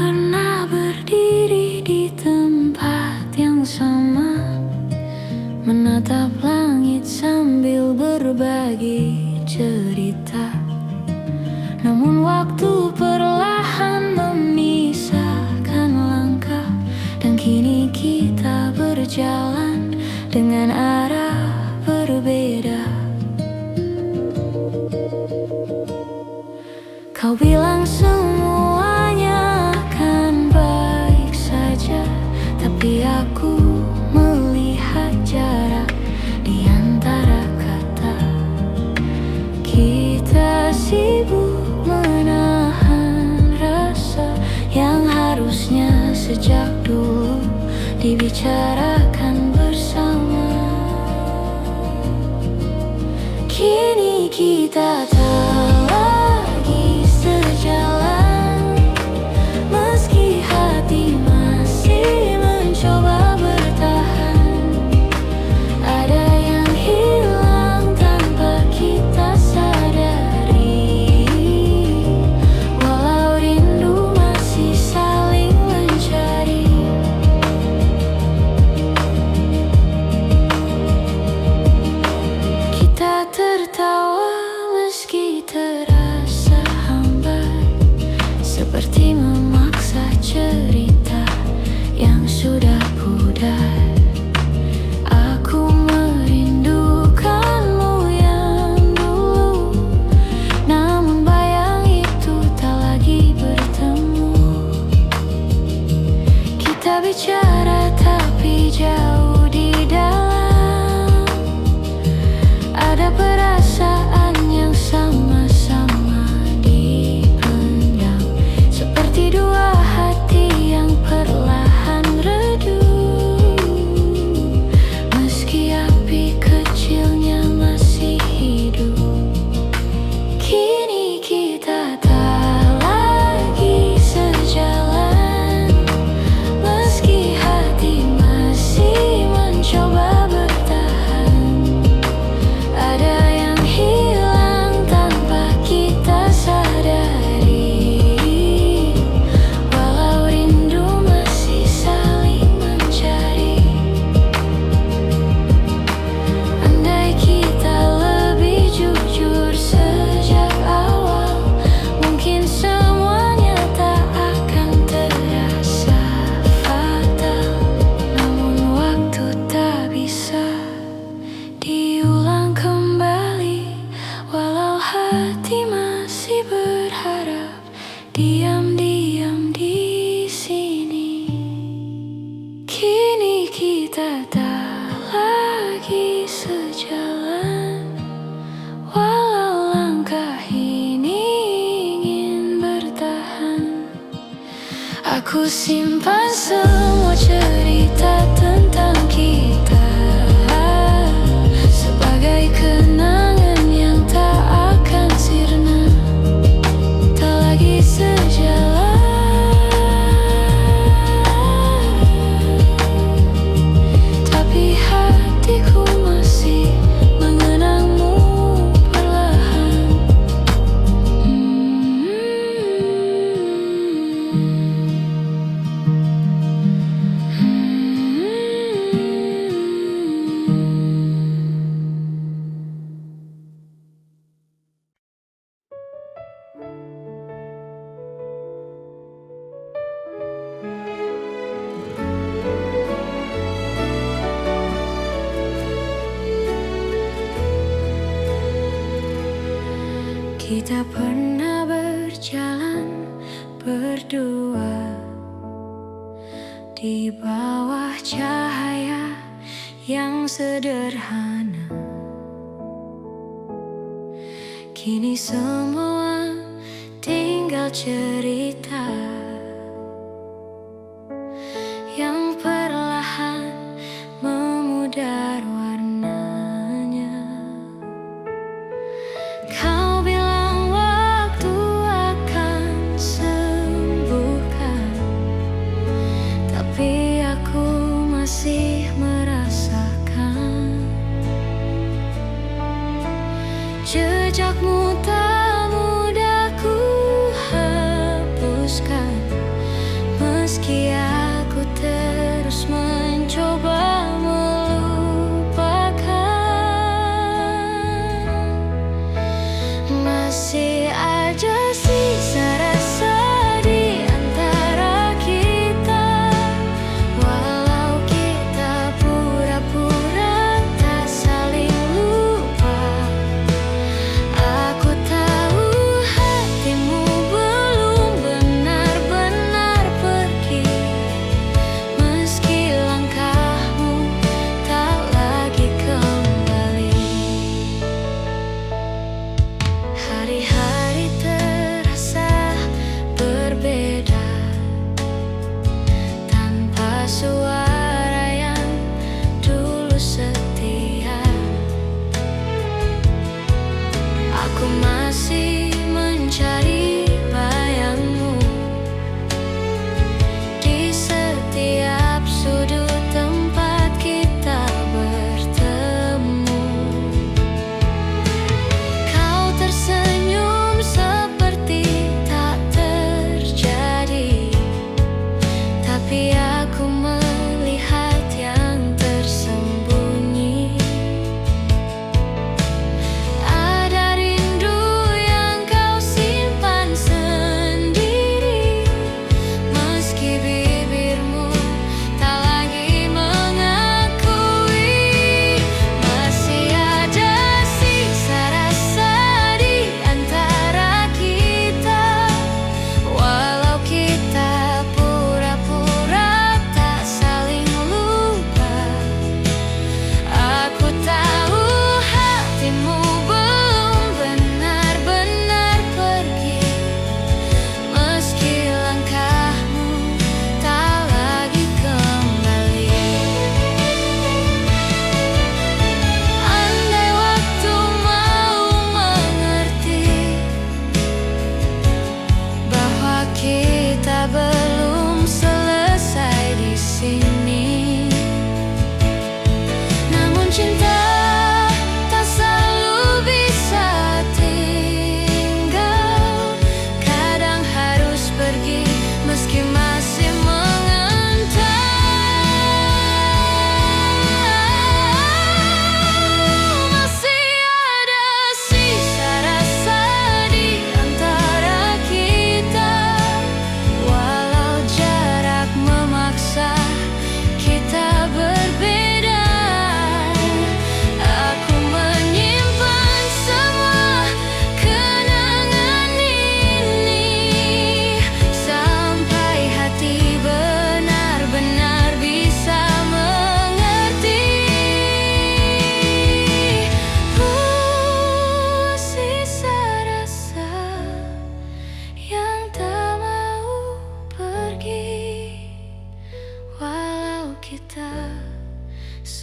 pernah berdiri di tempat yang sama, menatap langit sambil berbagi cerita. Namun waktu perlahan memisahkan langkah, dan kini kita berjalan dengan arah berbeda. Kau bilang semuanya akan baik saja, tapi aku melihat jarak di antara kata. Kita sibuk menahan rasa yang harusnya sejak dulu dibicarakan bersama. Kini kita tak lagi sejalan, meski hati masih mencoba bertahan. Ada yang hilang tanpa kita sadari, walau rindu masih saling mencari. Kita tertawa meski terasa hambar, seperti memaksa cerita yang sudah pudar. Aku merindukanmu yang dulu, namun bayang itu tak lagi bertemu. Kita bicara tapi jauh di dalam, ada perasaan yang sama-sama dipendam, seperti dua hati yang perlahan redup, meski api kecilnya masih hidup. Kini kita tak lagi sejalan, meski hati masih mencoba bertahan. Ada yang hilang tanpa kita sadari, walau rindu masih saling mencari. Andai kita lebih jujur sejak awal, mungkin semuanya tak akan terasa fatal. Namun waktu tak bisa diulang kembali, walau hati masih berharap diam-diam di sini. Kini kita tak lagi sejalan, walau langkah ini ingin bertahan. Aku simpan semua cerita tentang kita sebagai kenangan yang tak akan sirna. Tak lagi sejalan, tapi hatiku masih mengenangmu perlahan. Kita pernah berjalan berdua di bawah cahaya yang sederhana. Kini semua tinggal cerita yang perlahan memudar warnanya. Kau bilang waktu akan sembuhkan, tapi aku masih merasakan jejakmu tak mudah ku hapuskan.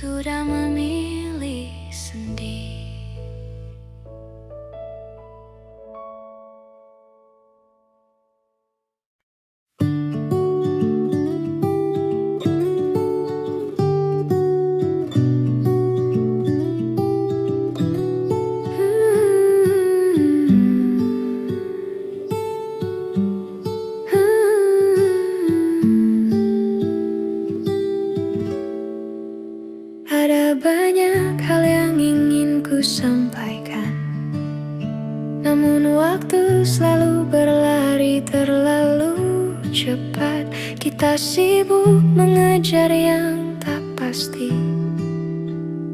sudah memilih sendiri. Ada banyak hal yang ingin ku sampaikan, namun waktu selalu berlari terlalu cepat. Kita sibuk mengejar yang tak pasti,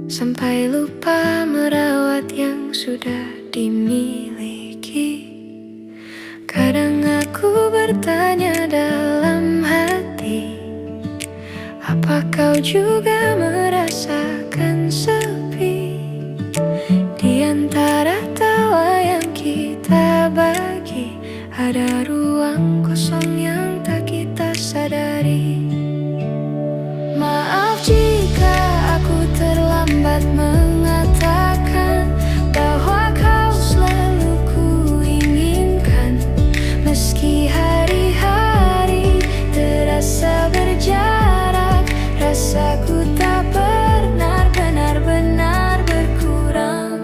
sampai lupa merawat yang sudah dimiliki. Kadang aku bertanya dalam hati, apa kau juga merasakan sepi? Di antara tawa yang kita bagi, ada ruang kosong yang tak kita sadari. Maaf jika aku terlambat mengatakan bahwa kau selalu kuinginkan. Meski hari-hari terasa berjarak, rasaku tak pernah benar-benar berkurang.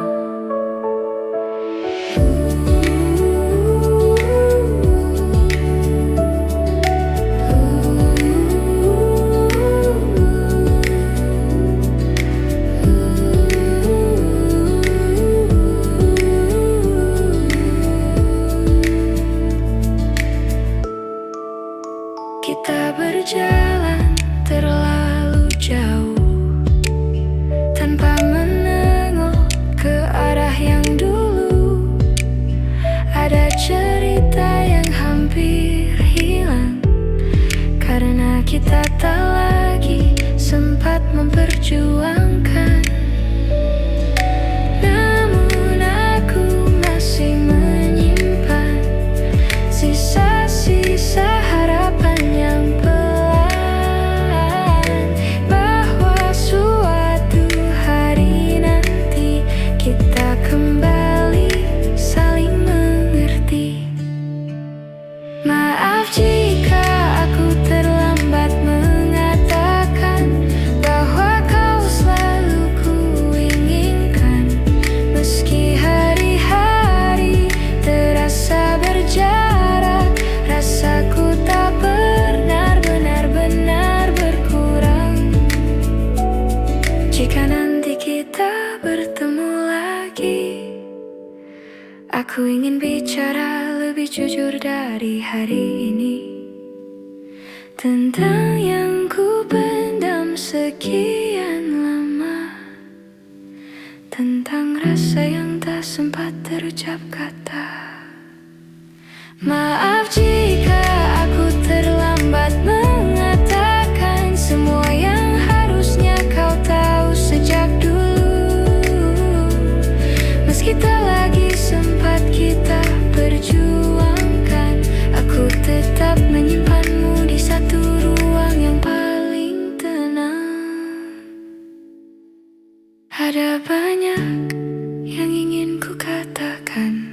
Kita berjalan terlalu jauh tanpa menengok ke arah yang dulu. Ada cerita yang hampir hilang karena kita tak lagi sempat memperjuangkan. Namun aku masih menyimpan sisa-sisa harapan yang pelan, bahwa suatu hari nanti kita kembali saling mengerti. Maaf jika aku terlambat mengatakan bahwa kau selalu kuinginkan. Meski hari-hari terasa berjarak, rasaku tak pernah benar-benar berkurang. Jika nanti kita bertemu lagi, aku ingin bicara lebih jujur dari hari ini, tentang yang ku pendam sekian lama, tentang rasa yang tak sempat terucap kata. Maaf jika aku terlambat mengatakan semua yang harusnya kau tahu sejak dulu. Meski tak lagi sempat kita perjuangkan, aku tetap menyimpanmu di satu ruang yang paling tenang. Ada banyak yang ingin ku katakan,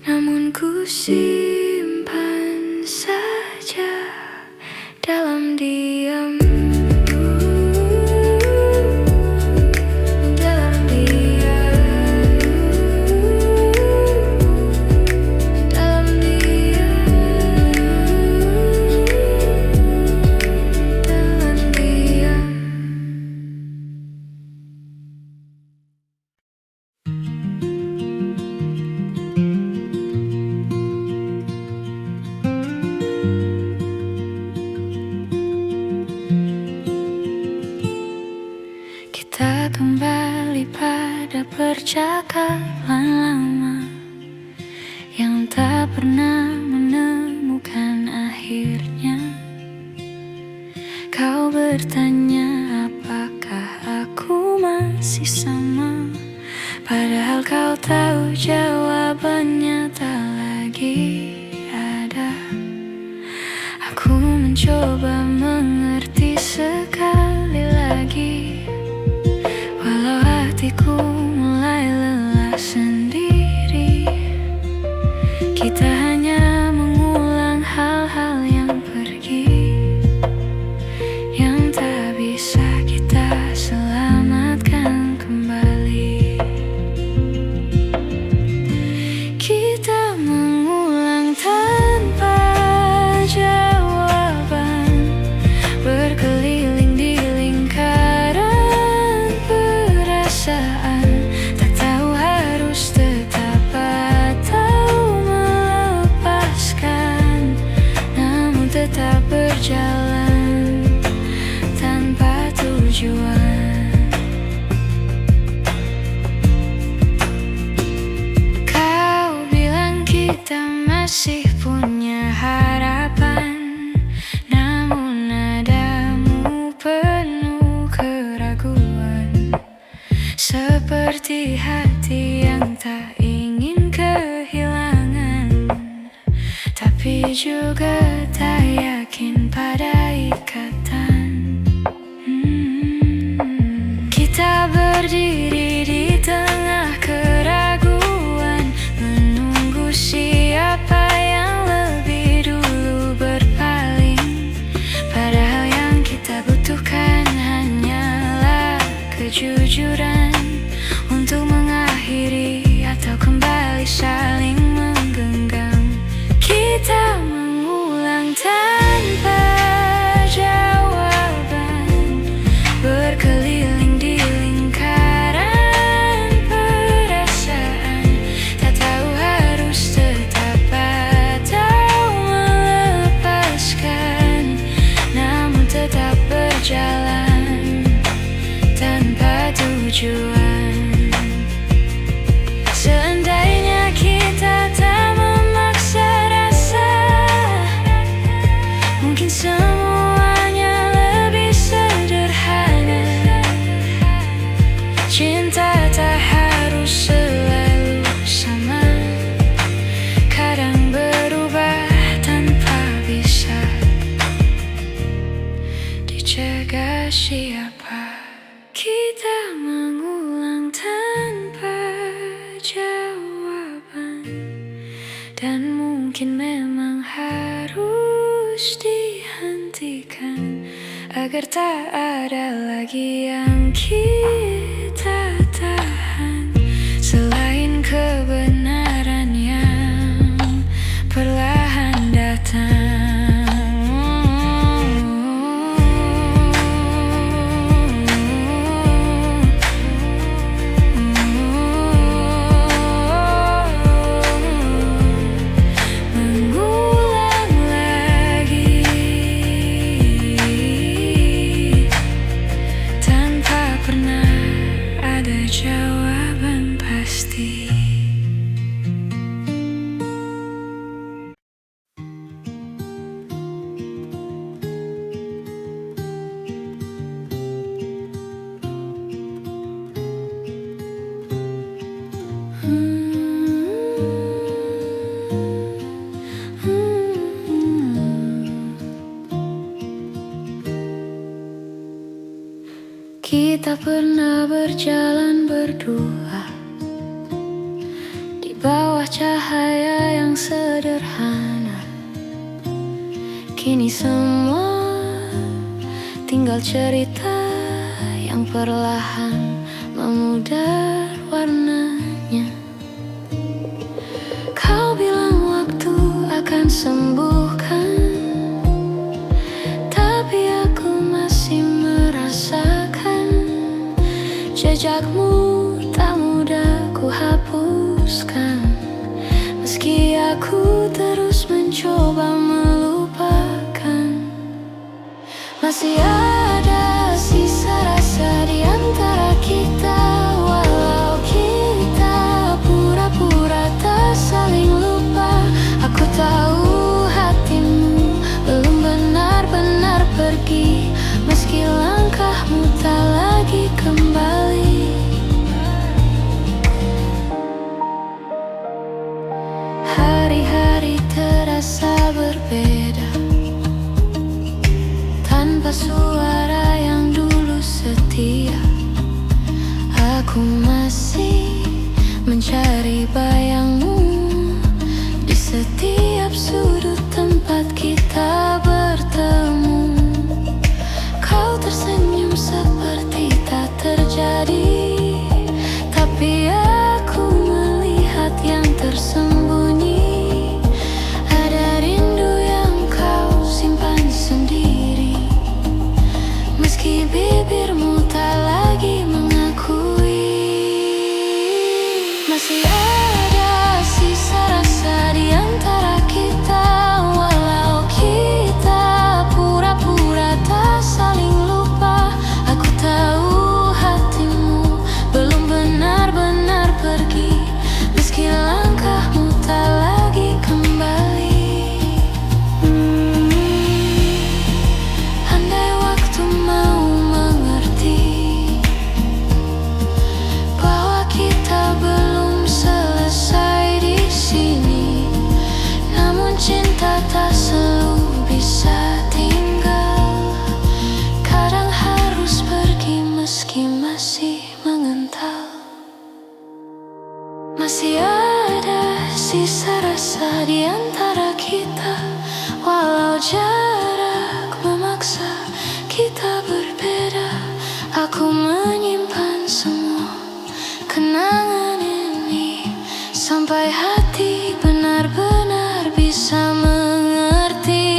namun ku simpan saja dalam diam. Dalam diam. Dalam diam. Dalam diam. Kita kembali pada percakapan lama yang tak pernah menemukan akhirnya. Kau bertanya apakah aku masih sama, padahal kau tahu jawabannya tak lagi ada. Aku mencoba mengerti sekali lagi, berjalan tanpa tujuan. Kau bilang kita masih punya harapan, namun nadamu penuh keraguan, seperti hati yang tak ingin kehilangan, tapi juga tak yakin pada ikatan. Kita berdiri di tengah keraguan, menunggu siapa yang lebih dulu berpaling. Padahal yang kita butuhkan hanyalah kejujuran untuk mengakhiri atau kembali saling menggenggam. Kita mengulang tanpa jawaban, berkeliling di lingkaran perasaan, tak tahu harus tetap atau melepaskan, namun tetap berjalan tanpa tujuan. Seandainya kita tak memaksa rasa, mungkin semuanya lebih sederhana. Cinta tak harus selalu sama, kadang berubah tanpa bisa dicegah siapa. Kita mengulang tanpa jawaban, dan mungkin memang harus dihentikan agar tak ada lagi yang kita tahan selain kebenaran yang perlahan datang. Jawaban pasti. Kita pernah berjalan berdua di bawah cahaya yang sederhana. Kini semua tinggal cerita yang perlahan memudar warnanya. Kau bilang waktu akan sembuhkan, tapi aku masih merasakan jejakmu tak mudah ku hapuskan. Meski aku terus mencoba melupakan, masih ada sisa rasa di antara kita. Walau kita pura-pura tak saling lupa, aku tahu hatimu belum benar-benar pergi, meski langkahmu tak lagi kembali. Hari-hari terasa berbeda, tanpa suara yang dulu setia. Aku masih mencari bayangmu di setiap sudut tempat kita bertemu. Kau tersenyum seperti tak terjadi, tapi aku melihat yang tersembunyi. Ada rindu yang kau simpan sendiri, meski bibirmu tak lagi mengakui. Masih ada sisa rasa di antara kita, walau kita Walau jarak memaksa kita berbeda, aku menyimpan semua kenangan ini sampai hati benar-benar bisa mengerti.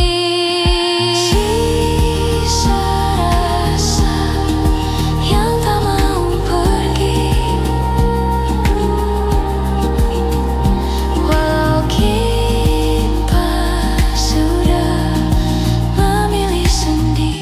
Sisa rasa yang tak mau pergi, walau kita sudah memilih sendiri.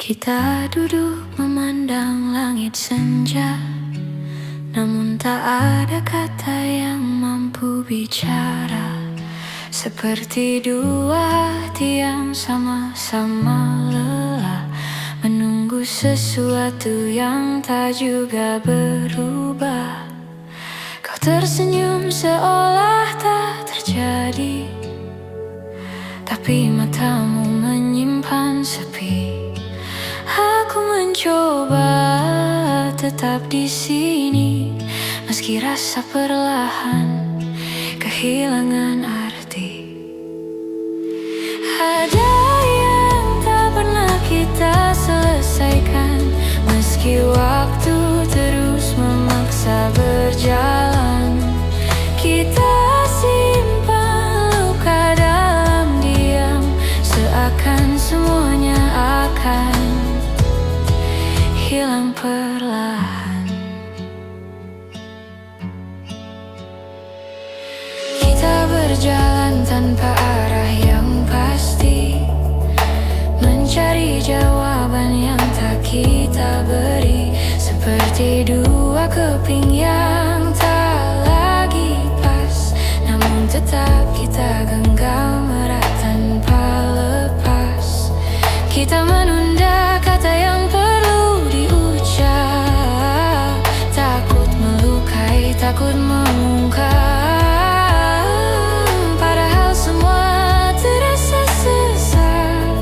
Kita duduk memandang langit senja, namun tak ada kata yang mampu bicara. Seperti dua hati yang sama-sama lelah menunggu sesuatu yang tak juga berubah. Kau tersenyum seolah tak terjadi, tapi matamu menyimpan sepi. Aku mencoba tetap di sini, meski rasa perlahan kehilangan arti. Ada yang tak pernah kita selesaikan, meski waktu terus memaksa berjalan. Kita simpan luka dalam diam, seakan semuanya akan hilang perlahan. Kita berjalan tanpa arah yang pasti, mencari jawaban yang tak kita beri. Seperti dua keping yang tak lagi pas, namun tetap kita genggam erat tanpa lepas. Kita menunda kata yang perlu diucap, takut melukai, takut mengungkap. Padahal semua terasa sesak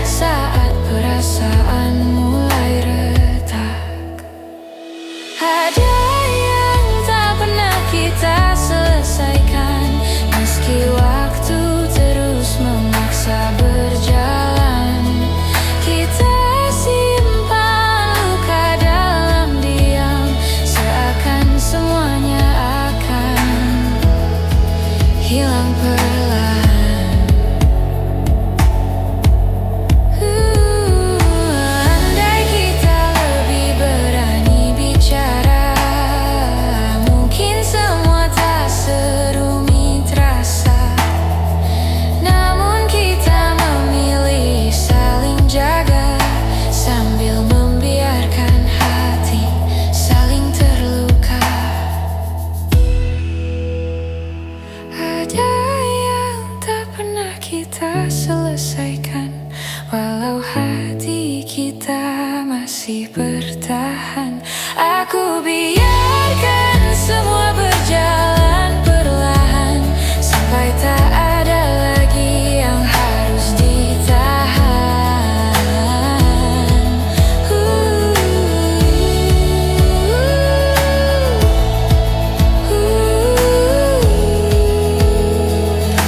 saat perasaan mulai retak. Ada yang tak pernah kita selesaikan, meski waktu terus memaksa berjalan. Kita simpan luka dalam diam, seakan semuanya akan hilang perlahan. Andai kita lebih berani bicara, mungkin semua tak serumit rasa. Namun kita memilih saling jaga, sambil membiarkan hati saling terluka. Ada yang tak pernah kita selesaikan, walau hati kita masih bertahan. Aku biarkan semua berjalan perlahan, sampai tak ada lagi yang harus ditahan.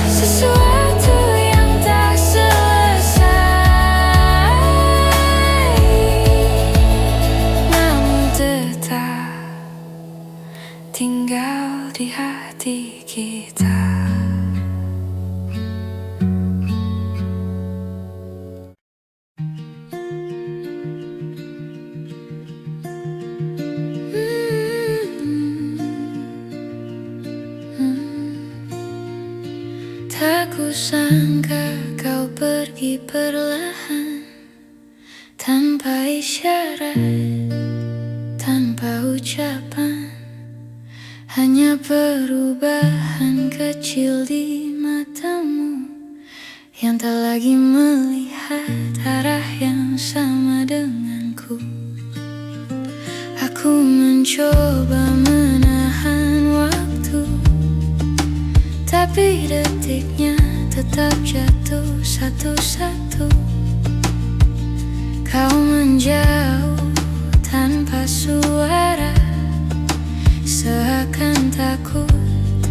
Sesuatu yang tak selesai, namun tetap tinggal di hati kita. Tak kusangka kau pergi perlahan, tanpa isyarat, tanpa ucapan. Hanya perubahan kecil di matamu yang tak lagi melihat arah yang sama. denganku. Aku mencoba menahan waktu, tapi detiknya tetap jatuh satu-satu. Kau menjauh tanpa suara, seakan takut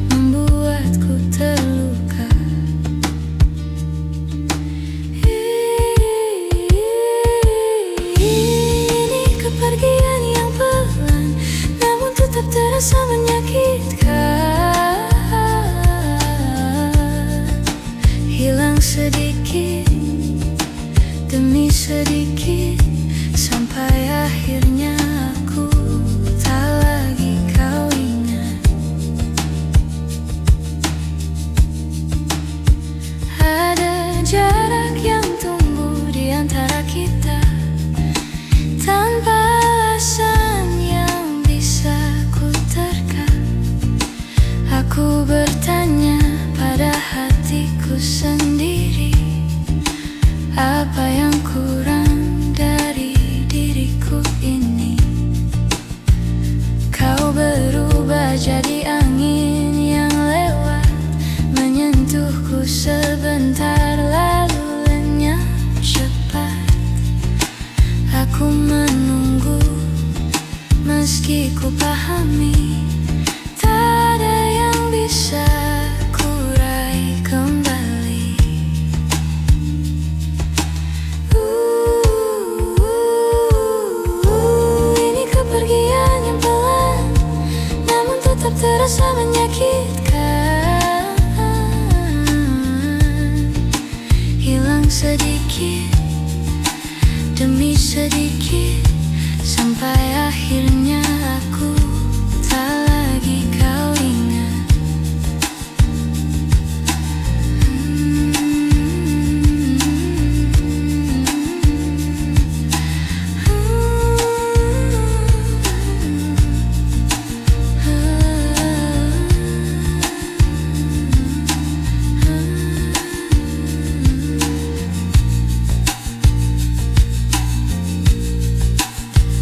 membuatku terluka. Ini kepergian yang pelan, namun tetap terasa menyakitkan. Hilang sedikit demi sedikit, sampai akhirnya aku tak lagi kau ingat. Ada jarak yang tumbuh di antara kita, tanpa alasan yang bisa ku terka. Aku bertanya pada hatiku sendiri, apa yang kurang dari diriku ini? Kau berubah jadi angin yang lewat, menyentuhku sebentar lalu lenyap cepat. Aku menunggu meski ku pahami tak ada yang bisa ku raih kembali. Ini kepergian yang pelan, namun tetap terasa menyakitkan. Hilang sedikit demi sedikit, sampai akhirnya aku tak lagi kau ingat.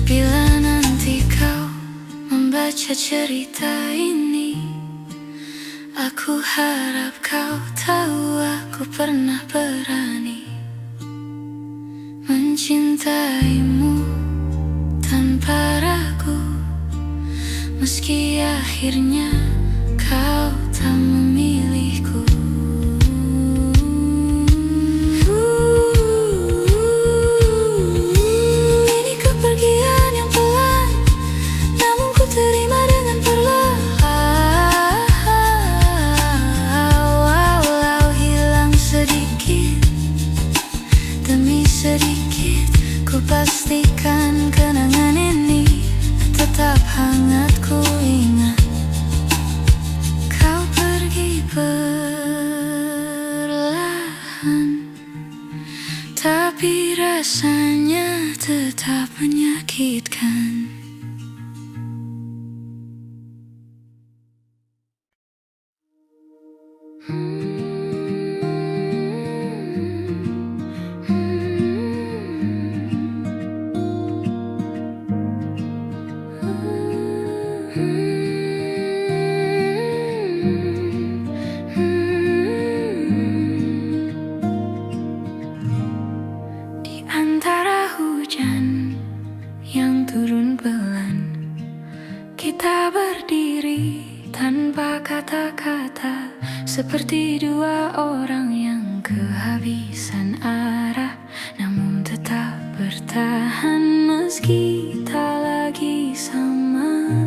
Bila nanti kau membaca cerita ini, aku harap kau tahu aku pernah berani mencintaimu tanpa ragu, meski akhirnya kau tak memilihku. Ini kepergian yang pelan, namun ku terima dengan perlahan. Walau hilang sedikit demi sedikit, ku pastikan kenangan ini tetap hangat ku ingat. Kau pergi perlahan, tapi rasanya tetap menyakitkan. Di antara hujan yang turun pelan, kita berdiri tanpa kata-kata, seperti dua orang yang kehabisan arah, namun tetap bertahan meski tak lagi sama.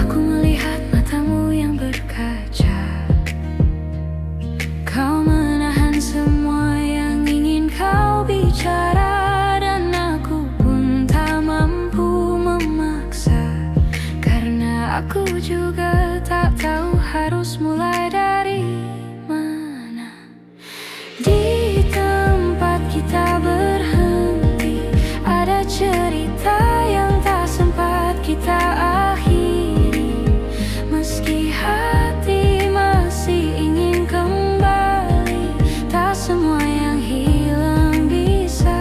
Aku melihat matamu yang berkaca, kau menahan semua yang ingin kau bicara, dan aku pun tak mampu memaksa, karena aku juga tak tahu harus mulai dari mana. Di tempat kita berhenti, ada cerita yang tak sempat kita akhiri, meski hati masih ingin kembali. Tak semua yang hilang bisa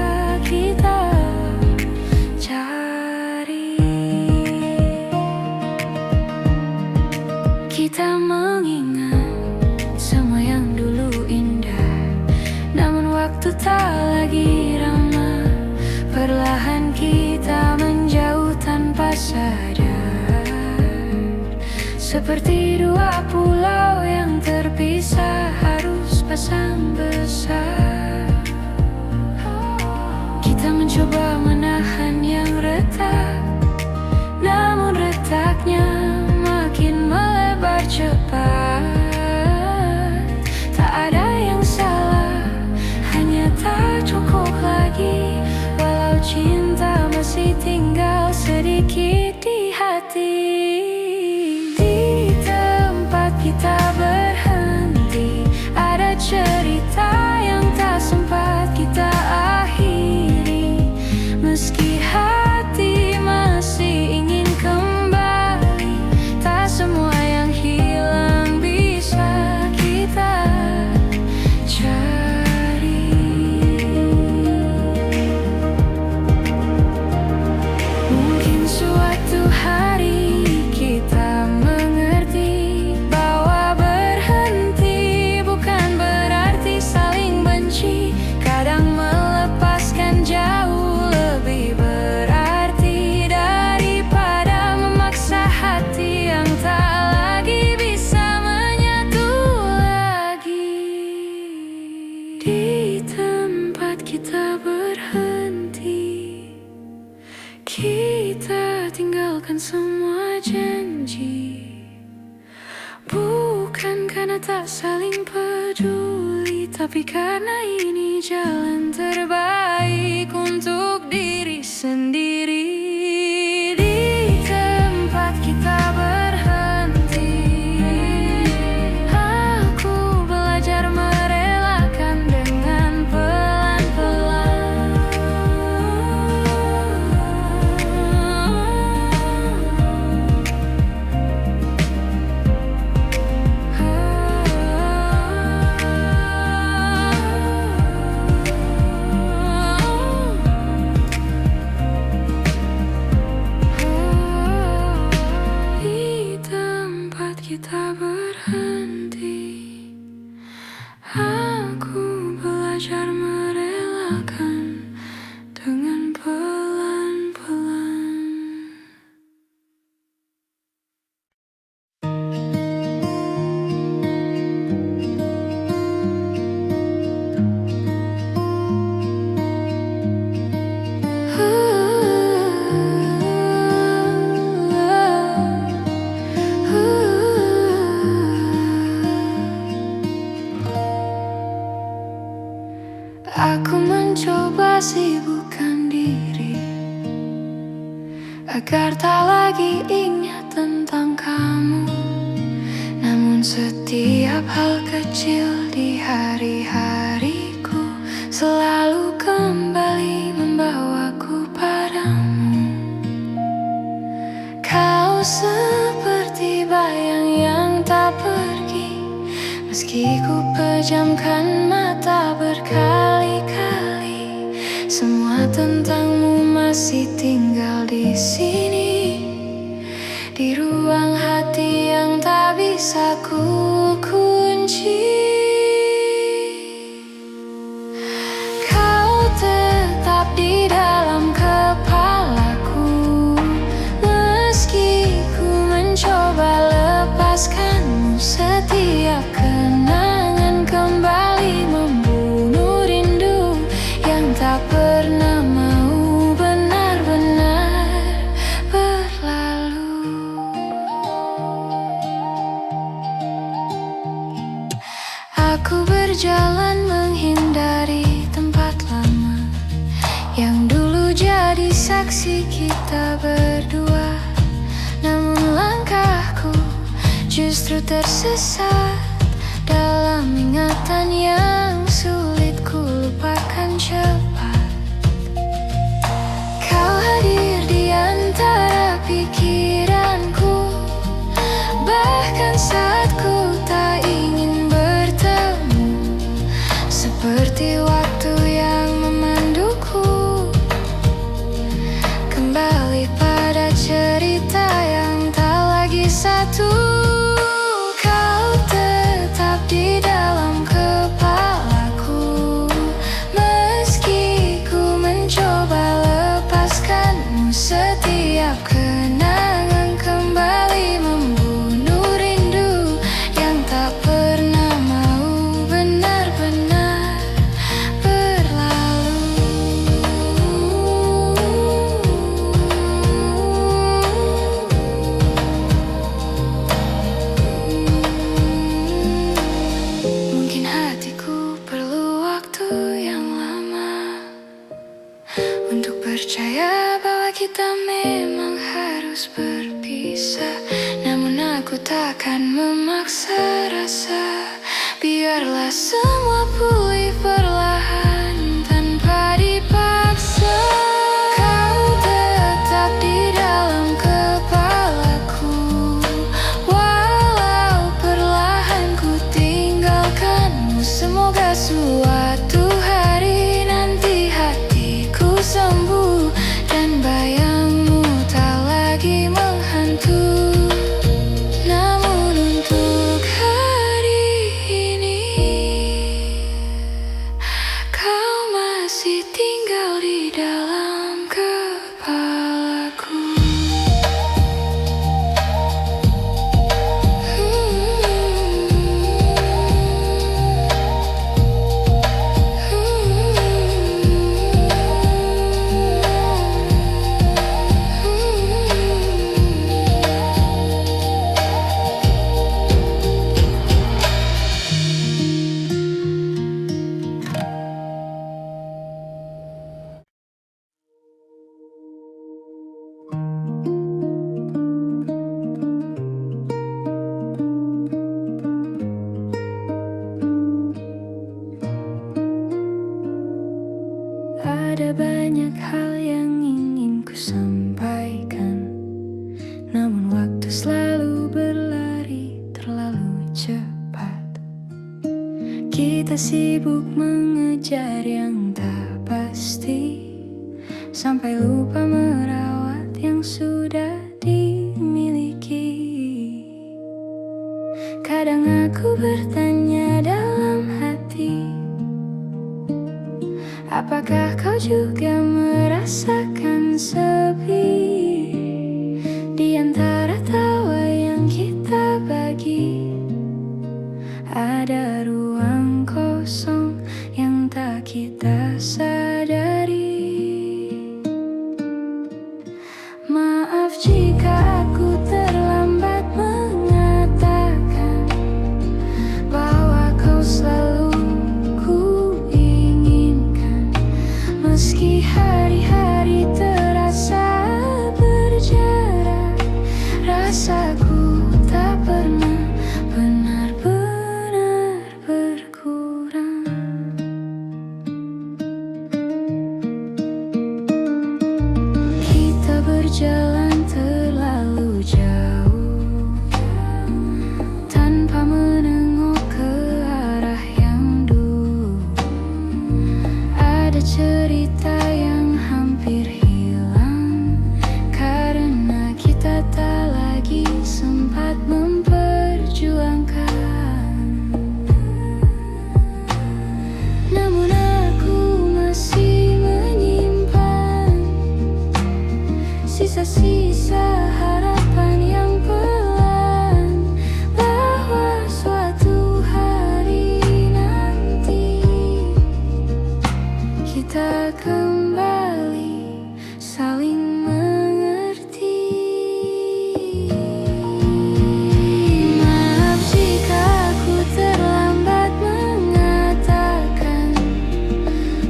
mencoba menahan yang retak, namun retaknya makin melebar cepat. Tak ada yang salah, hanya tak cukup lagi. Walau cinta masih tinggal sedikit di hati. Di tempat kita berhenti, ada cerita yang tak sempat kita akhiri. Meski hati masih ingin kembali, tak semua yang hilang bisa kita cari. Mungkin suatu hari kita mengerti bahwa berhenti bukan berarti saling benci. Kadang melepaskan jauh lebih berarti daripada memaksa hati yang tak lagi bisa menyatu lagi. Di tempat kita berhenti, kita tinggalkan semua janji. Bukan karena tak saling peduli, tapi karena ini jalan terbaik untuk diri sendiri. Di tempat kita berhenti, aku belajar merelakan dengan pelan-pelan. Di tempat kita berhenti, aku belajar merelakan dengan pelan-pelan. Aku mencoba sibukkan diri agar tak lagi ingat tentang kamu. Namun setiap hal kecil di hari-hariku selalu kembali membawaku padamu. Kau seperti bayang yang tak pergi, meski ku pejamkan mata berkali-kali. Semua tentangmu masih tinggal di sini, di ruang hati yang tak bisa ku kunci. Kau tetap di dalam kepalaku, meski ku mencoba lepaskanmu. Setiap kenangan kembali membunuh rindu yang tak pernah mau benar-benar berlalu. Aku berjalan menghindari tempat lama yang dulu jadi saksi kita berdua. Namun langkahku justru tersesat dalam ingatan yang sulit ku lupakan cepat. Kau hadir di antara pikiranku, bahkan saat ku tak ingin bertemu. Seperti waktu yang memanduku kembali pada cerita yang tak lagi satu. Kau tetap di dalam kepalaku, meski ku mencoba lepaskanmu. Setiap kenangan kembali membunuh rindu yang tak pernah mau benar-benar berlalu. percaya bahwa kita memang harus berpisah, namun aku takkan memaksa rasa. Biarlah semua pulih perlahan tanpa dipaksa. Kau tetap di dalam kepalaku, walau perlahan ku tinggalkanmu. Semoga suatu hari nanti hatiku sembuh dan bayangmu tak lagi menghantui. Namun untuk hari ini kau masih tinggal di dalam kepalaku. Ada banyak hal yang ingin ku sampaikan, namun waktu selalu berlari terlalu cepat. Kita sibuk mengejar yang tak pasti, sampai lupa merawat yang sudah dimiliki. Kadang aku bertanya dalam hati, apakah kau juga merasakan sepi di antara tawa yang kita bagi? Ada ruang kosong yang tak kita sadari. Maaf jika aku terlambat mengatakan bahwa kau selalu ku inginkan. Meski hari-hari terasa berjarak, rasaku tak pernah benar-benar berkurang. Kita berjalan terlalu jauh tanpa menengok ke arah yang dulu. Ada cerita yang hampir hilang karena kita tak lagi sempat memperjuangkan. Namun aku masih menyimpan sisa-sisa harapan yang pelan, bahwa suatu hari nanti kita kembali saling mengerti. Maaf jika aku terlambat mengatakan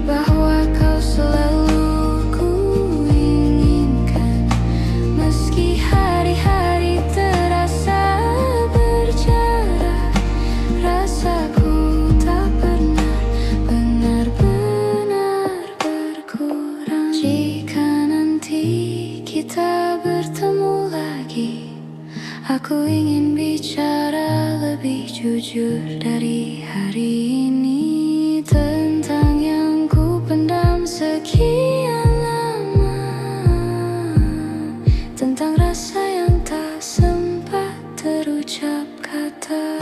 bahwa kau selalu ku inginkan. Meski hari-hari terasa berjarak, rasaku tak pernah benar-benar berkurang. Jika nanti kita bertemu lagi, aku ingin bicara lebih jujur dari hari ini, tentang yang ku pendam sekian lama, tentang rasa yang tak sempat terucap kata.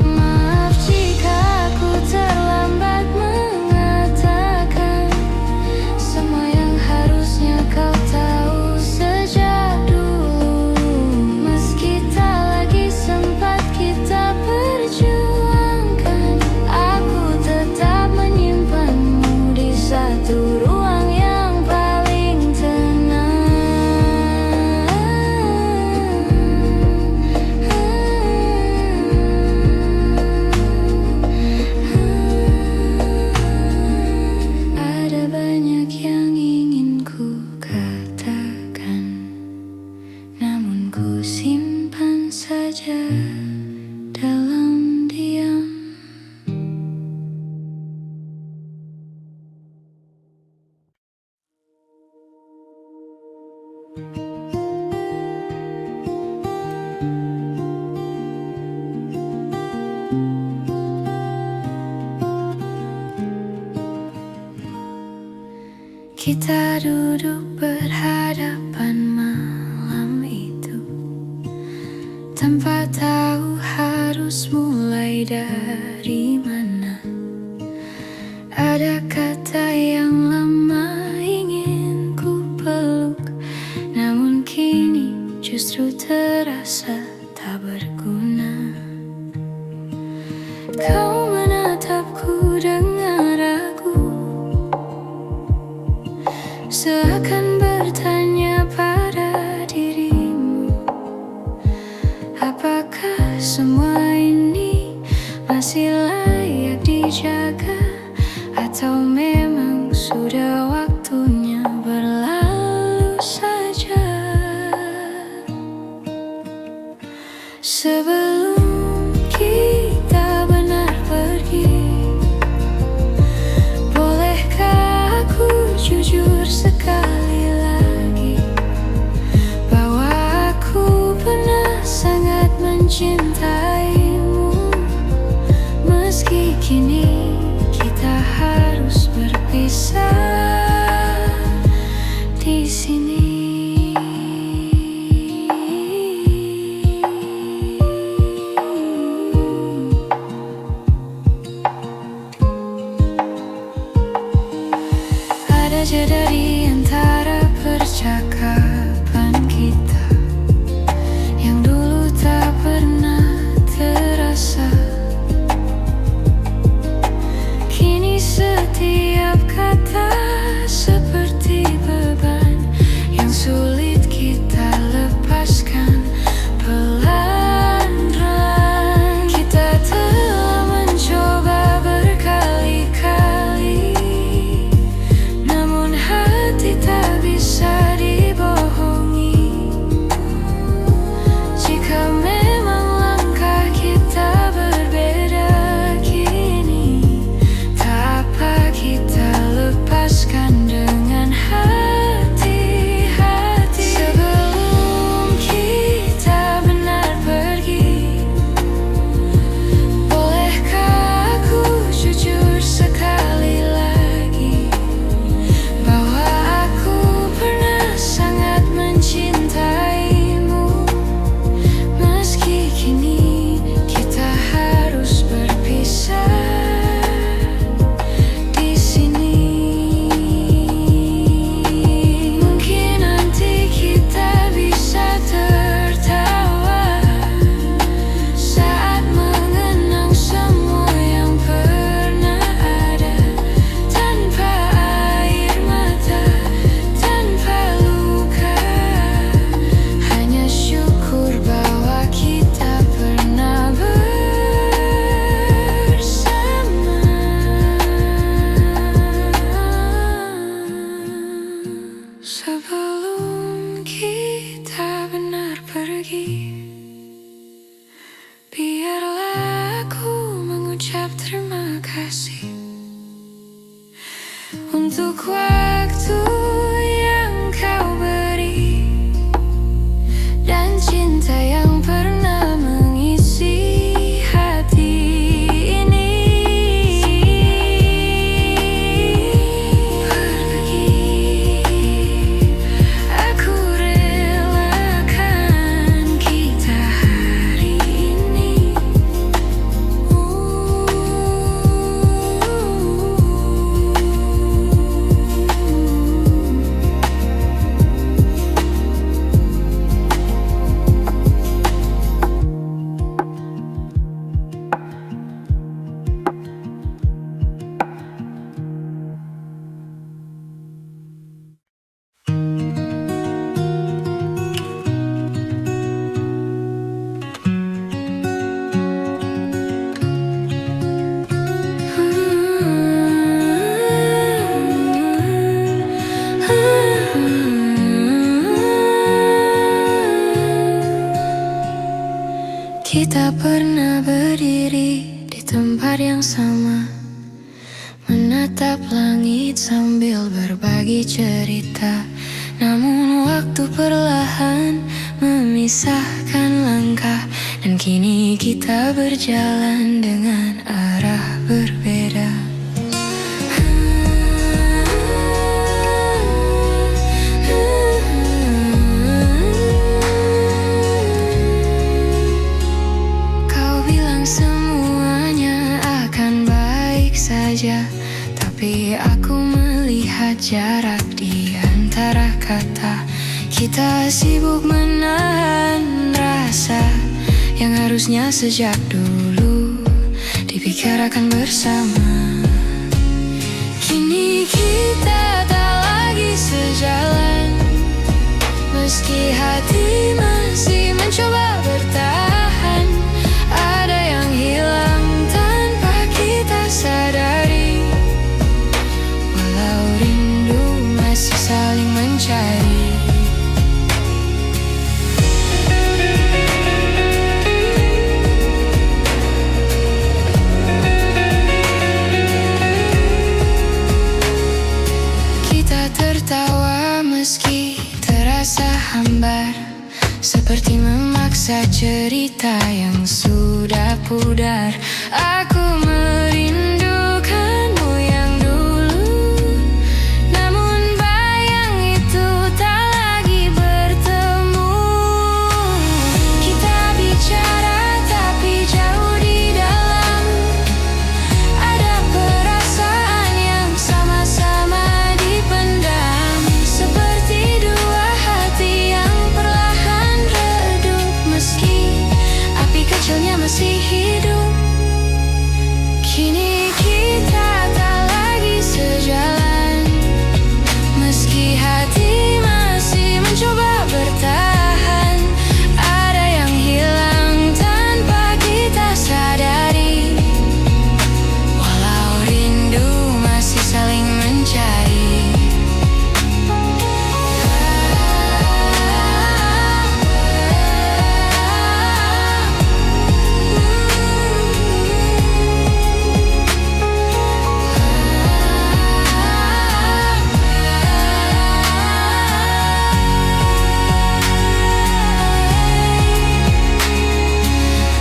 Maaf jika aku terlambat mengatakan semua yang harusnya kau tahu sejak dulu. Meski tak lagi Kita duduk berhadapan malam itu, tanpa tahu harus mulai dari mana. Ada kata yang lama ingin ku peluk, namun kini justru terasa tak berguna. Kau menatapku dengan ragu, seakan bertanya pada dirimu, apakah semua ini masih layak dijaga, atau memang sudah waktunya berlalu saja. Sebelum kita benar pergi, bolehkah aku jujur sekali lagi bahwa aku pernah sangat mencintaimu. Meski kini kita harus berpisah di sini. Ada jeda di antara percakapan kita yang dulu tak pernah terasa. Kini setiap kata seperti beban yang sulit kita lepaskan pelan-pelan. Kita telah mencoba berkali-kali, namun hati tak bisa dibohongi. Jika memang langkah kita berbeda kini, tak apa kita lepaskan dengan hati-hati. Sebelum kita benar pergi, bolehkah aku jujur sekali lagi bahwa aku pernah sangat mencintaimu. Meski kini kita harus berpisah di sini. Mungkin nanti kita bisa tertawa saat mengenang semua yang pernah ada, tanpa air mata, tanpa luka. Hanya syukur bahwa kita pernah bersama. Sebelum kita benar pergi, biarlah aku mengucap terima kasih untuk waktu yang kau beri dan cinta yang pernah mengisi hati ini. Pergi, aku relakan kita hari ini. Kita pernah berdiri di tempat yang sama, menatap langit sambil berbagi cerita. Namun waktu perlahan memisahkan langkah, dan kini kita berjalan dengan arah berbeda. tapi aku melihat jarak di antara kata. Kita sibuk menahan rasa yang harusnya sejak dulu dibicarakan bersama. Kini kita tak lagi sejalan, meski hati masih mencoba bertahan. Ada yang hilang tanpa kita sadari, walau rindu masih saling mencari. Kita tertawa meski terasa hambar, seperti memaksa cerita yang sudah pudar. Aku merindukanmu yang dulu, namun bayang itu tak lagi bertemu. Kita bicara tapi jauh di dalam, ada perasaan yang sama-sama dipendam, seperti dua hati yang perlahan redup, meski api kecilnya masih hidup. Kini kita tak lagi sejalan, meski hati masih mencoba bertahan. Ada yang hilang tanpa kita sadari, walau rindu masih saling mencari.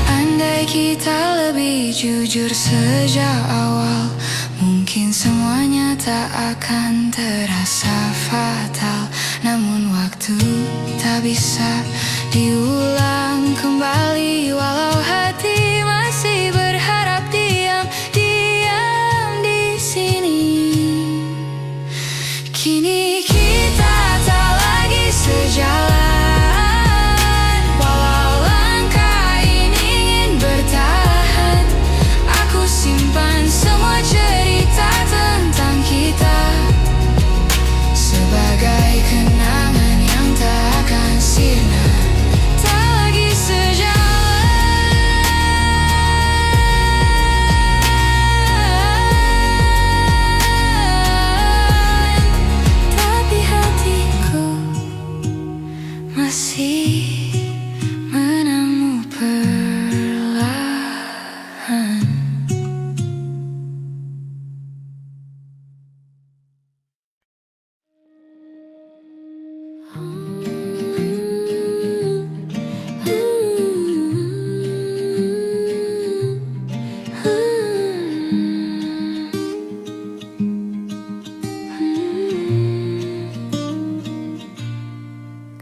Andai kita lebih jujur sejak awal, mungkin semuanya tak akan terasa fatal. Namun waktu tak bisa diulang kembali, walau hati masih berharap diam di sini. Kini kita tak lagi sejalan, walau langkah ini ingin bertahan. Aku simpan semua cerita tentang kita sebagai kenangan yang tak akan sirna. Tak lagi sejalan, tapi hatiku masih menamu perlahan.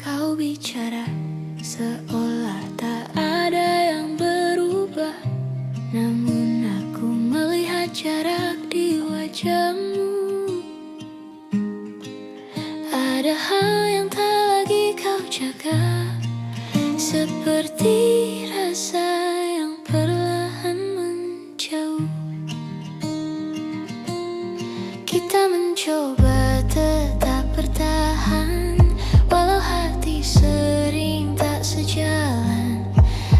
Kau bicara seolah tak ada yang berubah, namun aku melihat jarak di wajahmu. Ada hal yang tak lagi kau jaga, seperti rasa yang perlahan menjauh. Kita mencoba tetap bertahan, walau hati sering tak sejalan.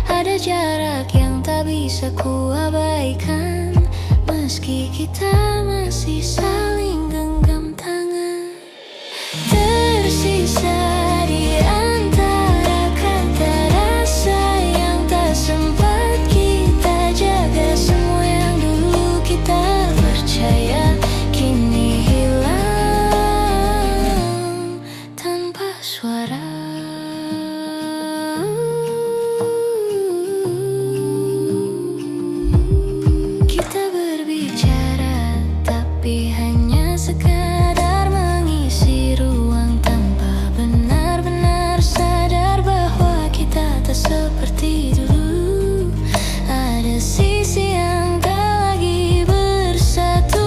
Ada jarak yang tak bisa kuabaikan, meski kita masih saling genggam tangan. Tersisa di antara kata rasa yang tak sempat kita jaga. Semua yang dulu kita percaya kini hilang tanpa suara. Kita berbicara tapi hanya sekadar mengisi ruang, tanpa benar-benar sadar bahwa kita tak seperti dulu. Ada sisi yang tak lagi bersatu,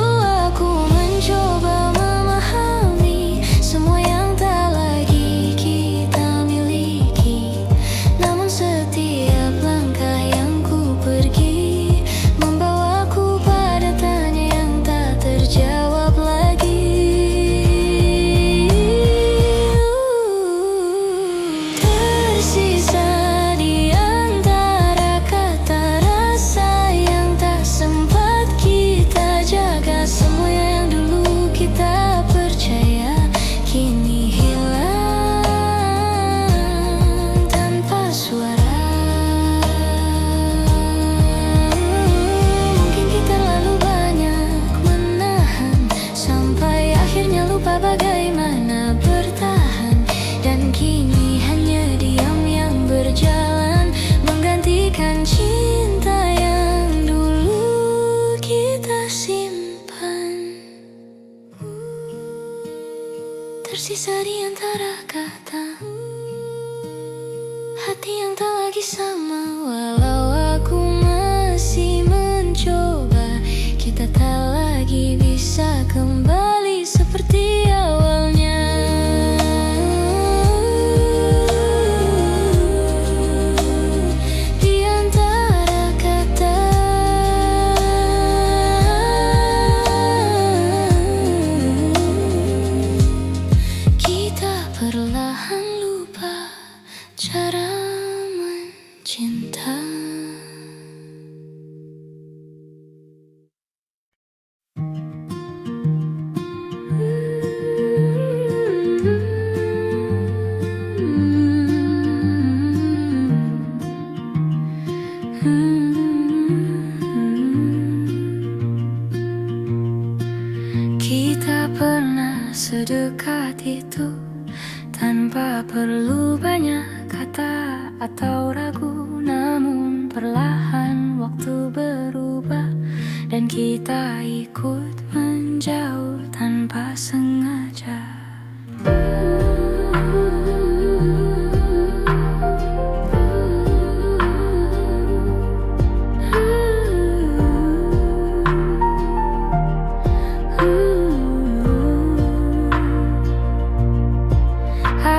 entah bagaimana bertahan, dan kini hanya diam yang berjalan, menggantikan cinta yang dulu kita simpan. Tersisa di antara kata, hati yang tak lagi sama. Walau aku masih mencoba, kita tak lagi bisa kembali seperti awalnya. Di antara kata, kita perlahan lupa cara mencinta. Kita pernah sedekat itu, tanpa perlu banyak kata atau ragu. Namun perlahan waktu berubah, dan kita ikut menjauh tanpa sengaja.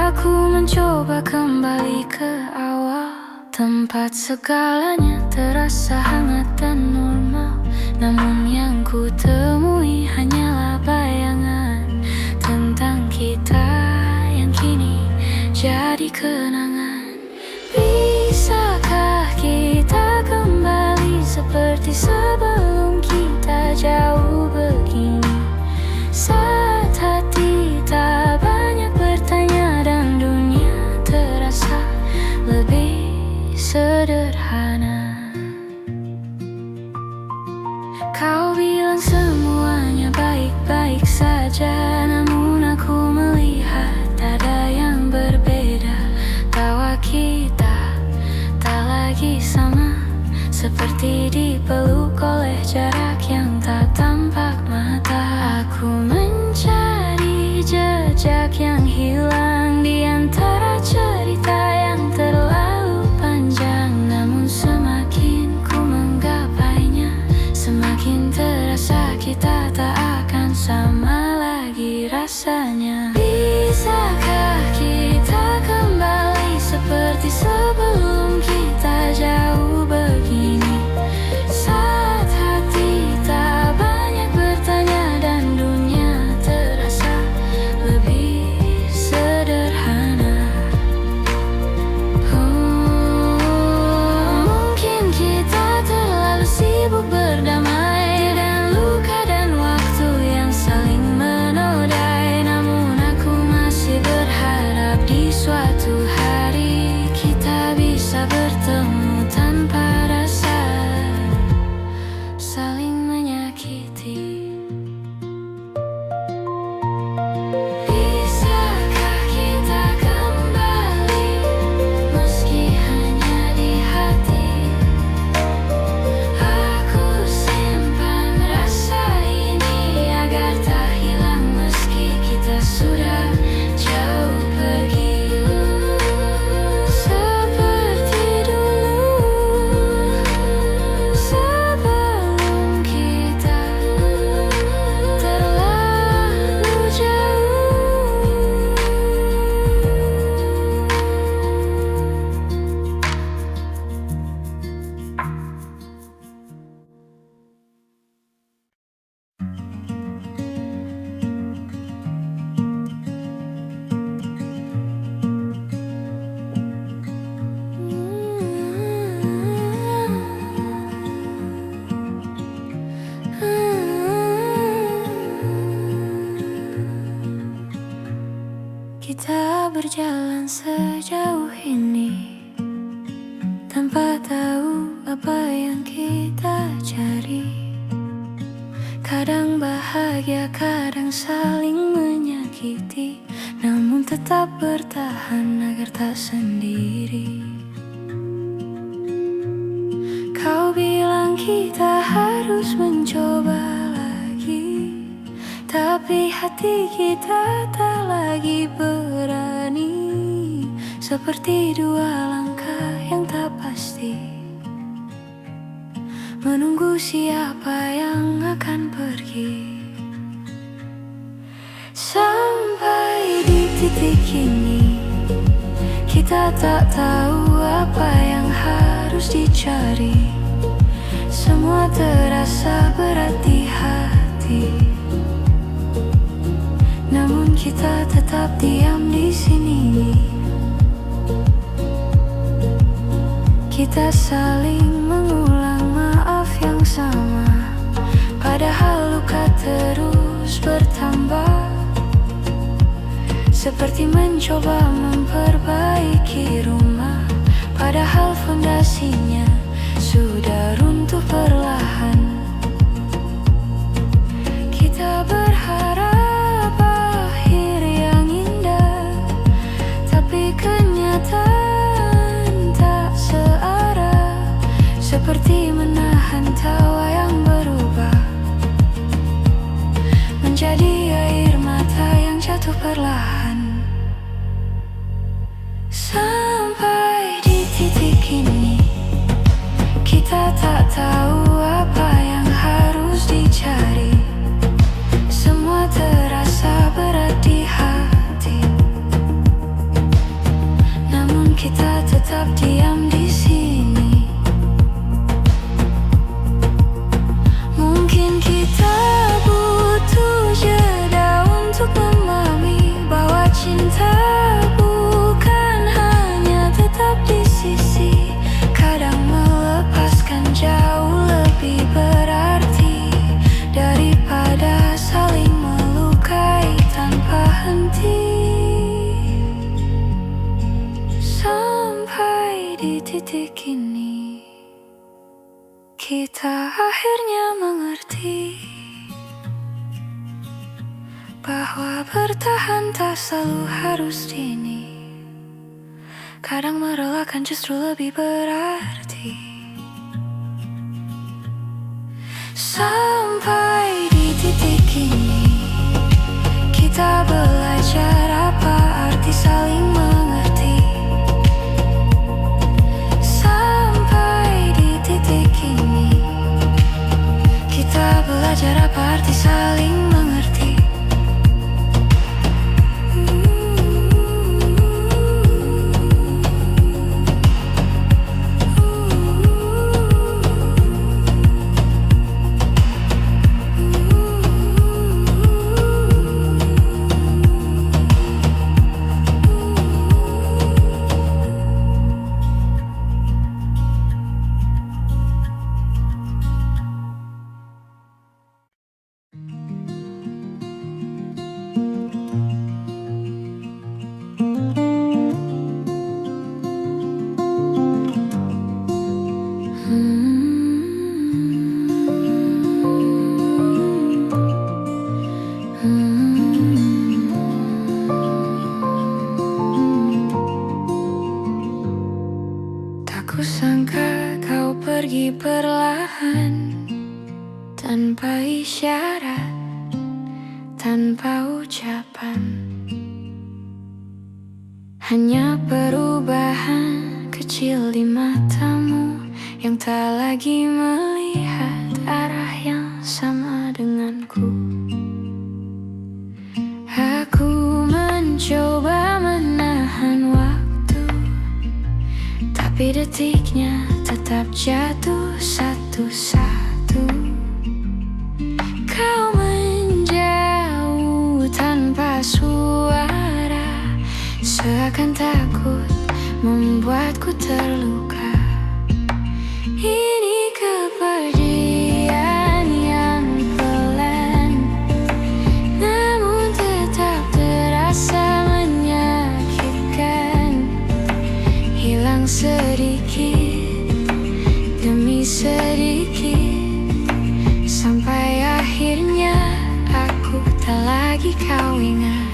Aku mencoba kembali ke awal, tempat segalanya terasa hangat dan normal. Namun yang ku temui hanyalah bayangan tentang kita yang kini jadi kenangan. Bisakah kita kembali seperti sebelum kita jauh begini? Saat hati tak banyak bertanya dan dunia terasa lebih sederhana. Kau bilang semuanya baik-baik saja, namun aku melihat ada yang berbeda. Tawa kita tak lagi sama, seperti dipeluk oleh jarak yang tak tampak mata. Aku mencari jejak yang hilang di antara cerita yang terlalu panjang. Namun semakin ku menggapainya, semakin terasa kita tak akan sama lagi rasanya. Bisakah kita kembali seperti sebelum kita jauh begini? Saat hati tak banyak bertanya dan dunia terasa lebih sederhana. Mungkin kita terlalu sibuk berdamai dengan luka dan waktu yang saling menodai. Namun aku masih berharap di suatu hari kita bisa bertemu tanpa rasa saling menyakiti. Bisakah kita kembali meski hanya di hati? Aku simpan rasa ini agar tak hilang meski kita sudah jauh pergi. Seperti dulu sebelum kita terlalu jauh. Kita berjalan sejauh ini tanpa tahu apa yang kita cari. Kadang bahagia, kadang saling menyakiti. menyakiti, namun tetap bertahan agar tak sendiri. Kau bilang kita harus mencoba lagi, tapi hati kita tak lagi berani. Seperti dua langkah yang tak pasti, menunggu siapa yang akan pergi. Sampai di titik ini, kita tak tahu apa yang harus dicari. Semua terasa berat di hati, namun kita tetap diam di sini. Kita saling mengulang maaf yang sama, padahal luka terus bertambah. Seperti mencoba memperbaiki rumah, padahal fondasinya sudah runtuh perlahan. Kita berharap akhir yang indah, tapi kenyataan tak searah. Seperti menahan tawa yang berubah menjadi air mata yang jatuh perlahan. Sampai di titik ini, kita tak tahu apa yang harus dicari. Semua terasa berat di hati, namun kita tetap diam di sini. Mungkin kita butuh jeda untuk memahami bahwa cinta bukan hanya tetap di sisi. Kadang melepaskan jauh lebih berarti daripada saling melukai tanpa henti. Sampai di titik ini, kita akhirnya mengerti bahwa bertahan tak selalu harus dini. Kadang merelakan justru lebih berarti. Sampai di titik ini, kita belajar apa arti saling mengerti. Sampai di titik ini, kita belajar apa arti saling mengerti. Kusangka kau pergi perlahan, tanpa isyarat, tanpa ucapan. Hanya perubahan kecil di matamu yang tak lagi melihat arah yang sama denganku. Aku mencoba menahan waktu, tapi detiknya tetap jatuh satu-satu. Kau menjauh tanpa suara, seakan takut membuatku terluka. Ini kepergian yang pelan, namun tetap terasa menyakitkan. Hilang sedikit demi sedikit, sampai akhirnya aku tak lagi kau ingat.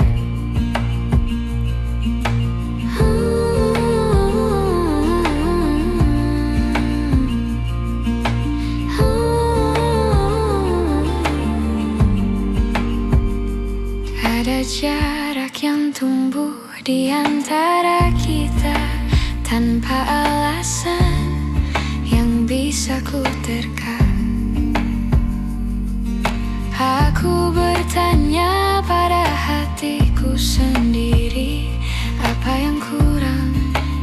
jarak yang tumbuh di antara kita tanpa alasan yang bisa ku terka. Aku bertanya pada hatiku sendiri, apa yang kurang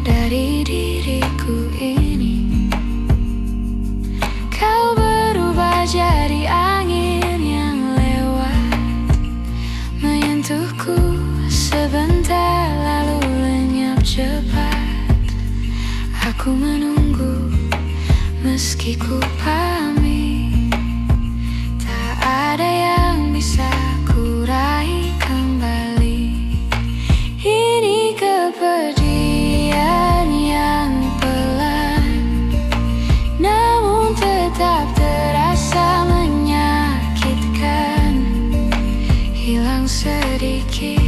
dari diriku ini? Kau berubah jadi angin yang lewat, menyentuhku sebentar lalu lenyap cepat. Aku menunggu meski ku pamit, tak ada yang bisa ku raih kembali. Ini kepergian yang pelan, namun tetap terasa menyakitkan. Hilang sedikit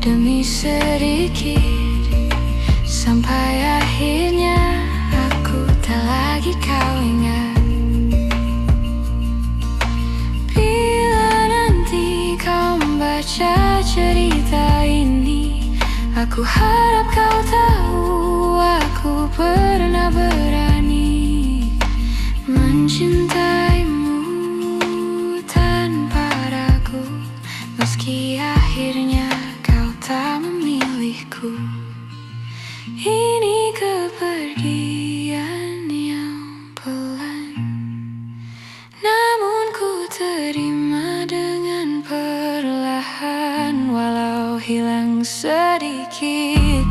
demi sedikit, sampai akhirnya aku tak lagi kau ingat. Bila nanti kau membaca cerita ini, aku harap kau tahu aku pernah berani mencintaimu tanpa ragu, meski akhirnya kau tak memilihku. Ini kepergian yang pelan, namun ku terima dengan perlahan. Walau hilang sedikit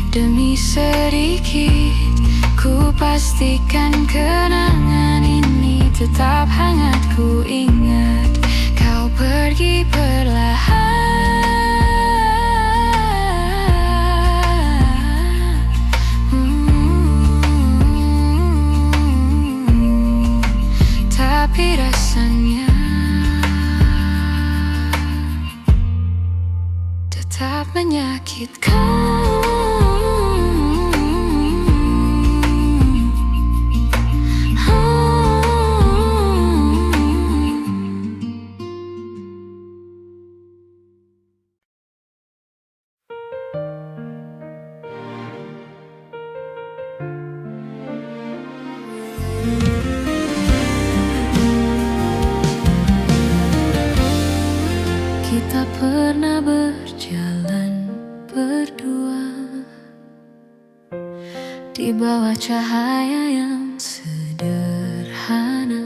demi sedikit, ku pastikan kenangan ini tetap hangat. Ku ingat kau pergi perlahan, tapi rasanya tetap menyakitkan. Kita pernah berjalan berdua di bawah cahaya yang sederhana.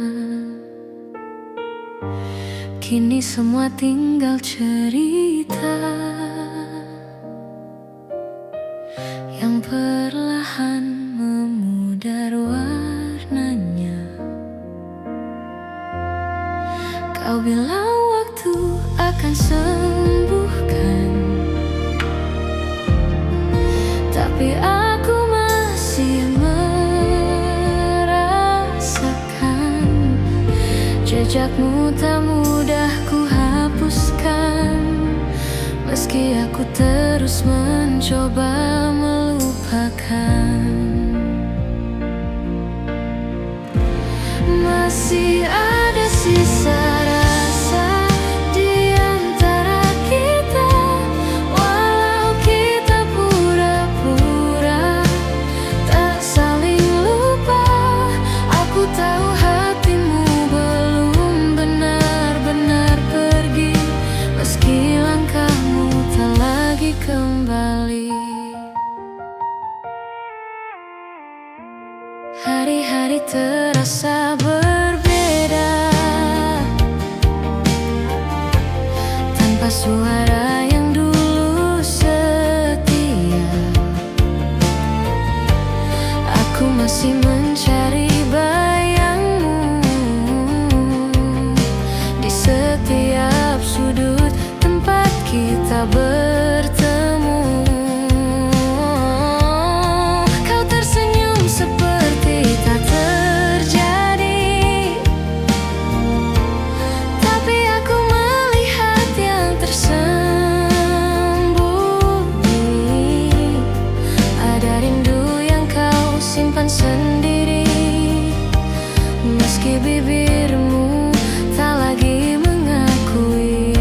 Kini semua tinggal cerita yang perlahan memudar warnanya. Kau bilang waktu akan sembuhkan, tapi aku masih merasakan jejakmu tak mudah ku hapuskan. Meski aku terus mencoba melupakan, masih ada sisa rasa di antara kita. Walau kita pura-pura tak saling lupa, aku tahu hatimu belum benar-benar pergi, meski langkahmu tak lagi kembali. Hari-hari terasa berbeda tanpa suara yang dulu setia. Aku masih mencari bayangmu di setiap sudut tempat kita bertemu. Kau tersenyum seperti tak terjadi, tapi aku melihat yang tersembunyi. Ada rindu yang kau simpan sendiri, meski bibirmu tak lagi mengakui.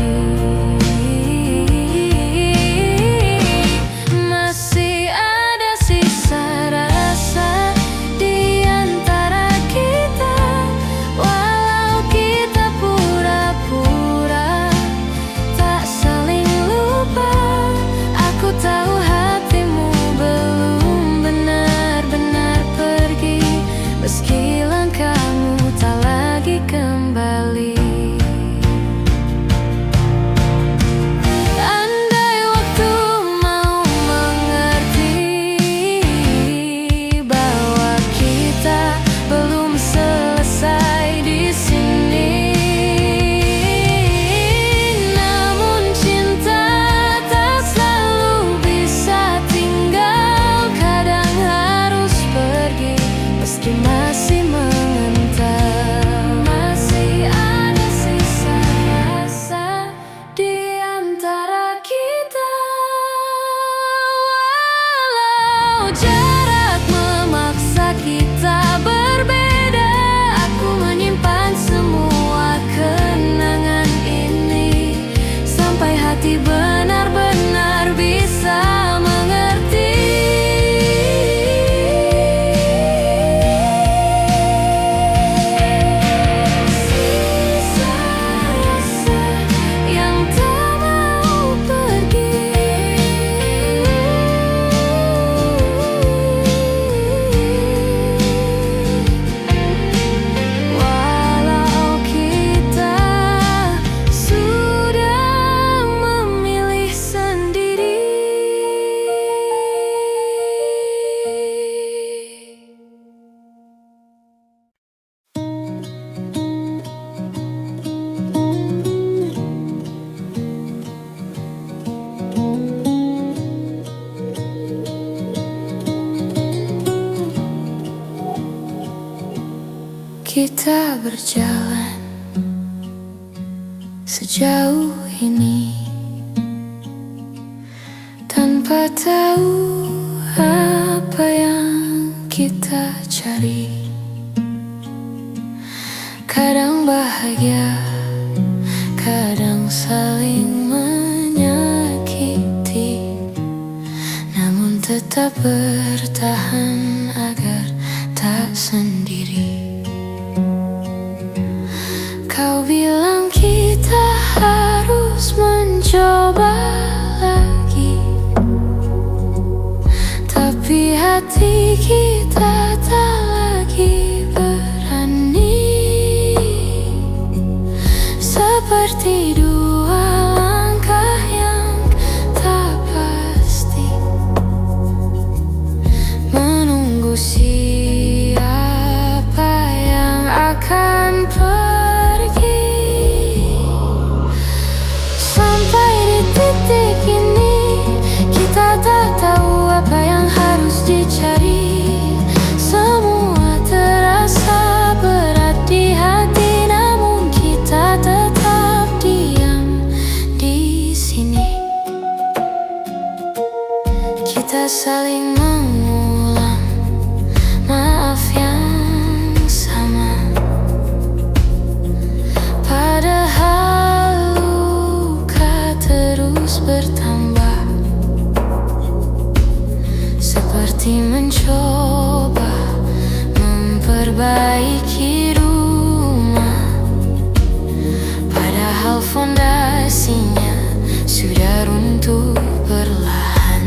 kita berjalan sejauh ini tanpa tahu apa yang kita cari. Kadang bahagia, kadang saling menyakiti, namun tetap bertahan agar tak sendiri. Kau bilang kita harus mencoba lagi, tapi hati kita tak lagi berani. Seperti dua langkah yang tak pasti, menunggu siapa yang akan pergi. Sampai di titik ini kita tak tahu apa yang harus dicari. Semua terasa berat di hati, namun kita tetap diam di sini. Kita saling mengulang maaf yang sama, padahal luka terus bertambah. Seperti mencoba memperbaiki rumah, padahal fondasinya sudah runtuh perlahan.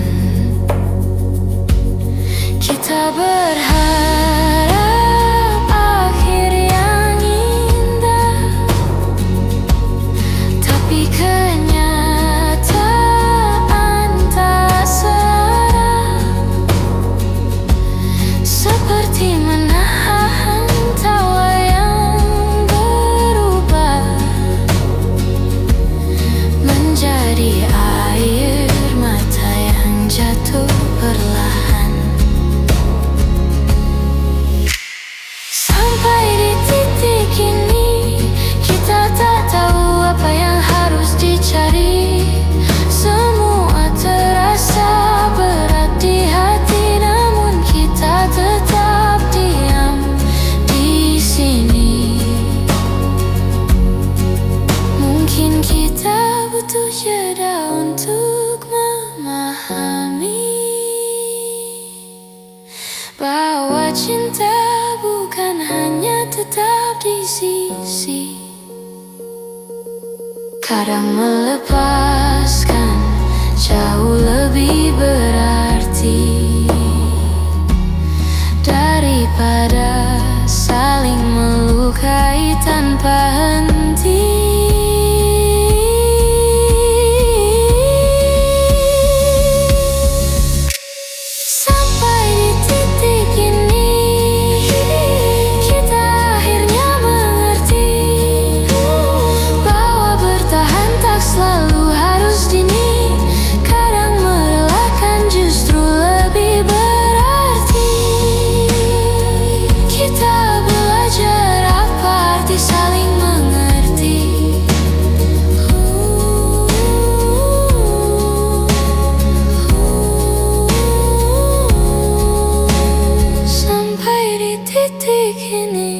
Kita berharap akhir yang indah, tapi kenyataan tak serem. Seperti menahan tawa yang berubah menjadi air mata yang jatuh perlahan. Sampai di titik ini kita tak tahu apa yang harus dicari. Semua terasa berat di hati, namun kita tetap diam di sini. Mungkin kita butuh jeda untuk memahami bahwa cinta bukan hanya tetap di sisi. Kadang melepaskan jauh lebih berarti daripada saling melukai tanpa henti. Sampai di titik ini kita akhirnya mengerti bahwa bertahan tak selalu harus dini. Kadang merelakan justru lebih berarti. Kita belajar apa arti saling mengerti. Sampai di titik ini.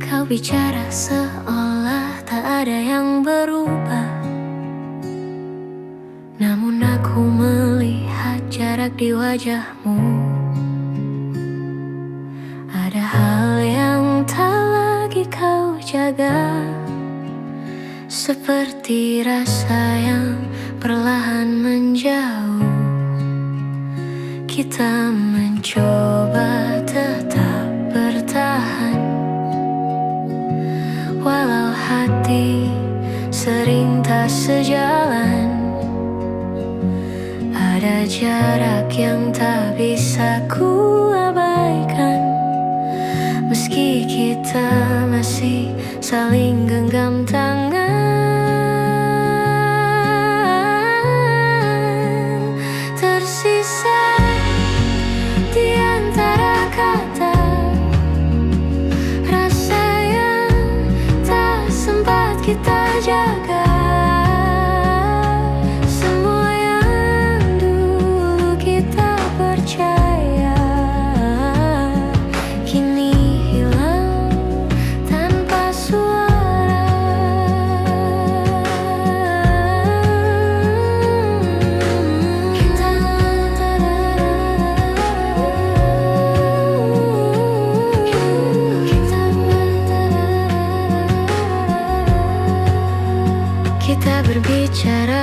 Kau bicara seolah tak ada yang berubah, namun aku melihat jarak di wajahmu. Ada hal yang tak lagi kau jaga, seperti rasa yang perlahan menjauh. Kita mencoba tetap bertahan, walau hati sering tak sejalan. Ada jarak yang tak bisa ku abaikan, meski kita saling genggam tangan. Tersisa di antara kata rasa yang tak sempat kita jaga. Semua yang dulu kita percaya kini hilang tanpa suara. Kita berbicara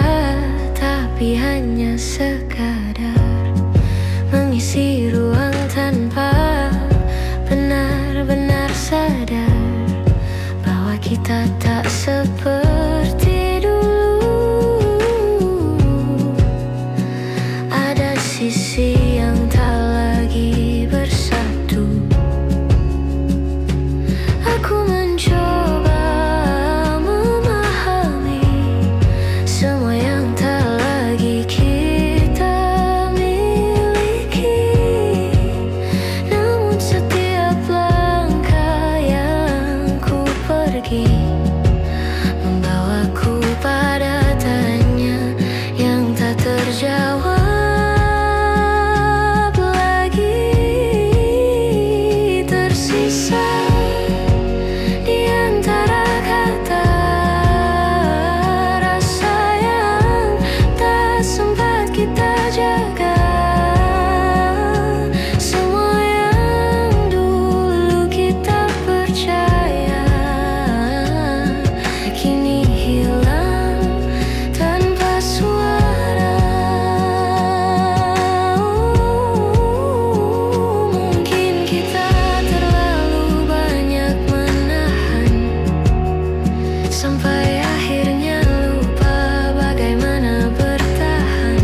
tapi hanya sekadar mengisi ruang tanpa benar-benar sadar bahwa kita tak seperti dulu. Ada sisi yang tak lagi bersatu. Aku mencoba memahami semua yang tak lagi kita miliki. Namun setiap langkah yang ku pergi membawaku pada tanya yang tak terjawab lagi. Tersisa di antara kata rasa yang tak sempat kita jaga. Semua yang dulu kita percaya kini hilang tanpa suara. Mungkin kita terlalu banyak menahan sampai akhirnya lupa bagaimana bertahan.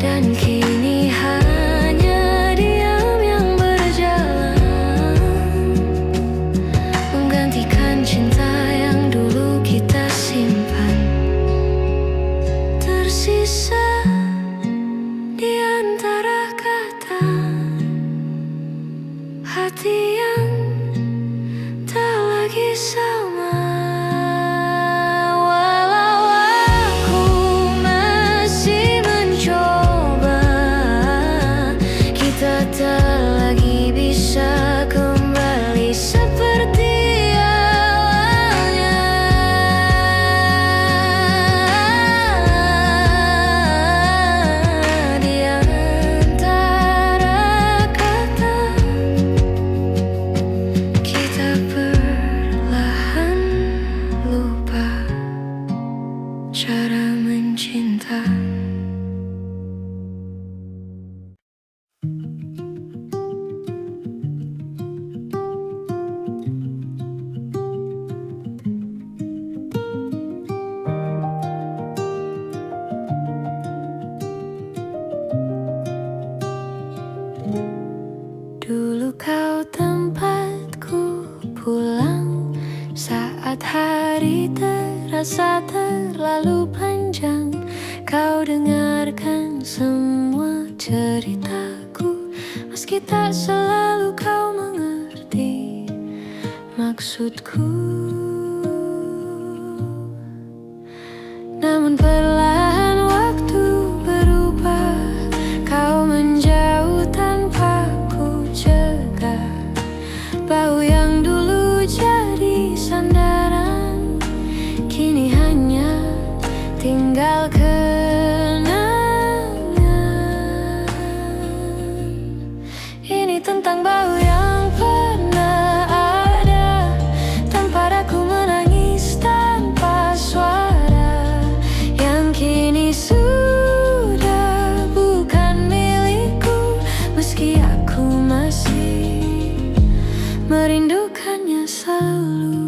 Dan kini hanya diam yang berjalan menggantikan cinta yang dulu kita simpan. Tersisa di antara kata hati yang tak lagi sama. Walau aku masih mencoba, kita tak lagi bisa kembali seperti awalnya. Di antara kata kita perlahan lupa cara mencinta. Dulu kau tempatku pulang saat hari terasa terlalu panjang. Kau dengarkan semua ceritaku, meski tak selalu kau mengerti maksudku. Namun perlahan waktu berubah, kau menjauh tanpa ku cegah. Bau yang dulu jadi sandaran kini hanya tinggal kenangan. Ini tentang bau yang pernah ada, tempat aku menangis tanpa suara, yang kini sudah bukan milikku, meski aku masih merindukannya selalu.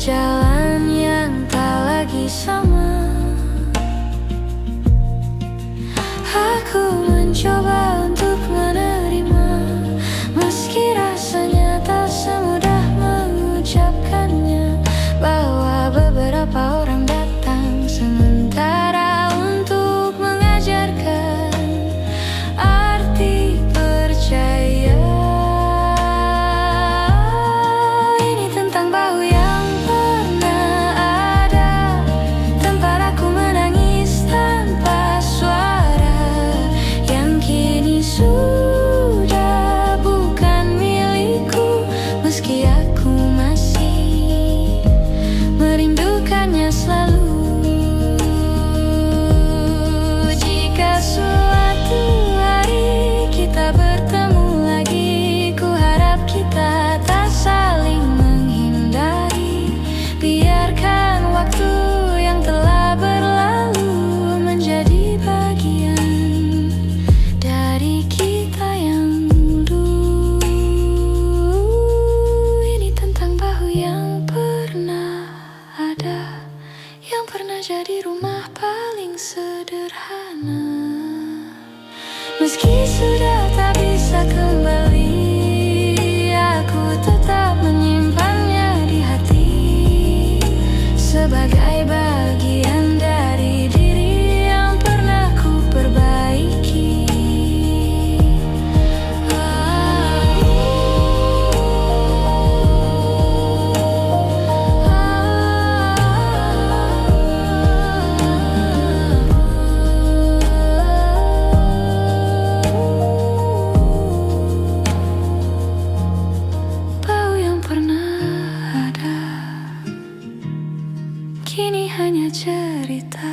berjalan yang tak lagi sama. Aku mencoba untuk menerima, meski rasanya tak semudah mengucapkannya, bahwa beberapa orang datang sementara untuk mengajarkan arti percaya. Ini tentang bahu yang pernah ada, tempat aku menangis tanpa suara, yang kini sudah bukan milikku, meski aku masih merindukannya selalu. Jika suatu hari kita bertemu lagi, ku harap kita tak saling menghindari. Biarkan waktu yang telah berlalu menjadi bagian dari kita yang dulu. Ini tentang bahu yang pernah ada, yang pernah jadi rumah paling sederhana. Meski sudah tak bisa kembali, aku tetap menyimpannya di hati, sebagai bagian dari diri yang pernah ku perbaiki. Bau yang pernah ada, kini hanya cerita.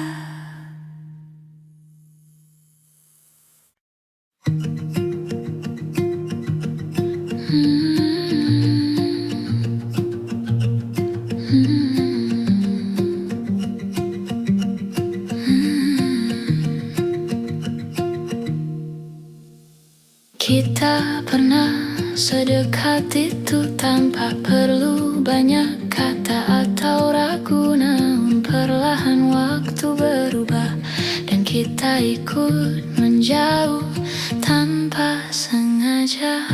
Kita pernah sedekat itu tanpa perlu banyak kata atau ragu, namun perlahan waktu berubah dan kita ikut menjauh tanpa sengaja.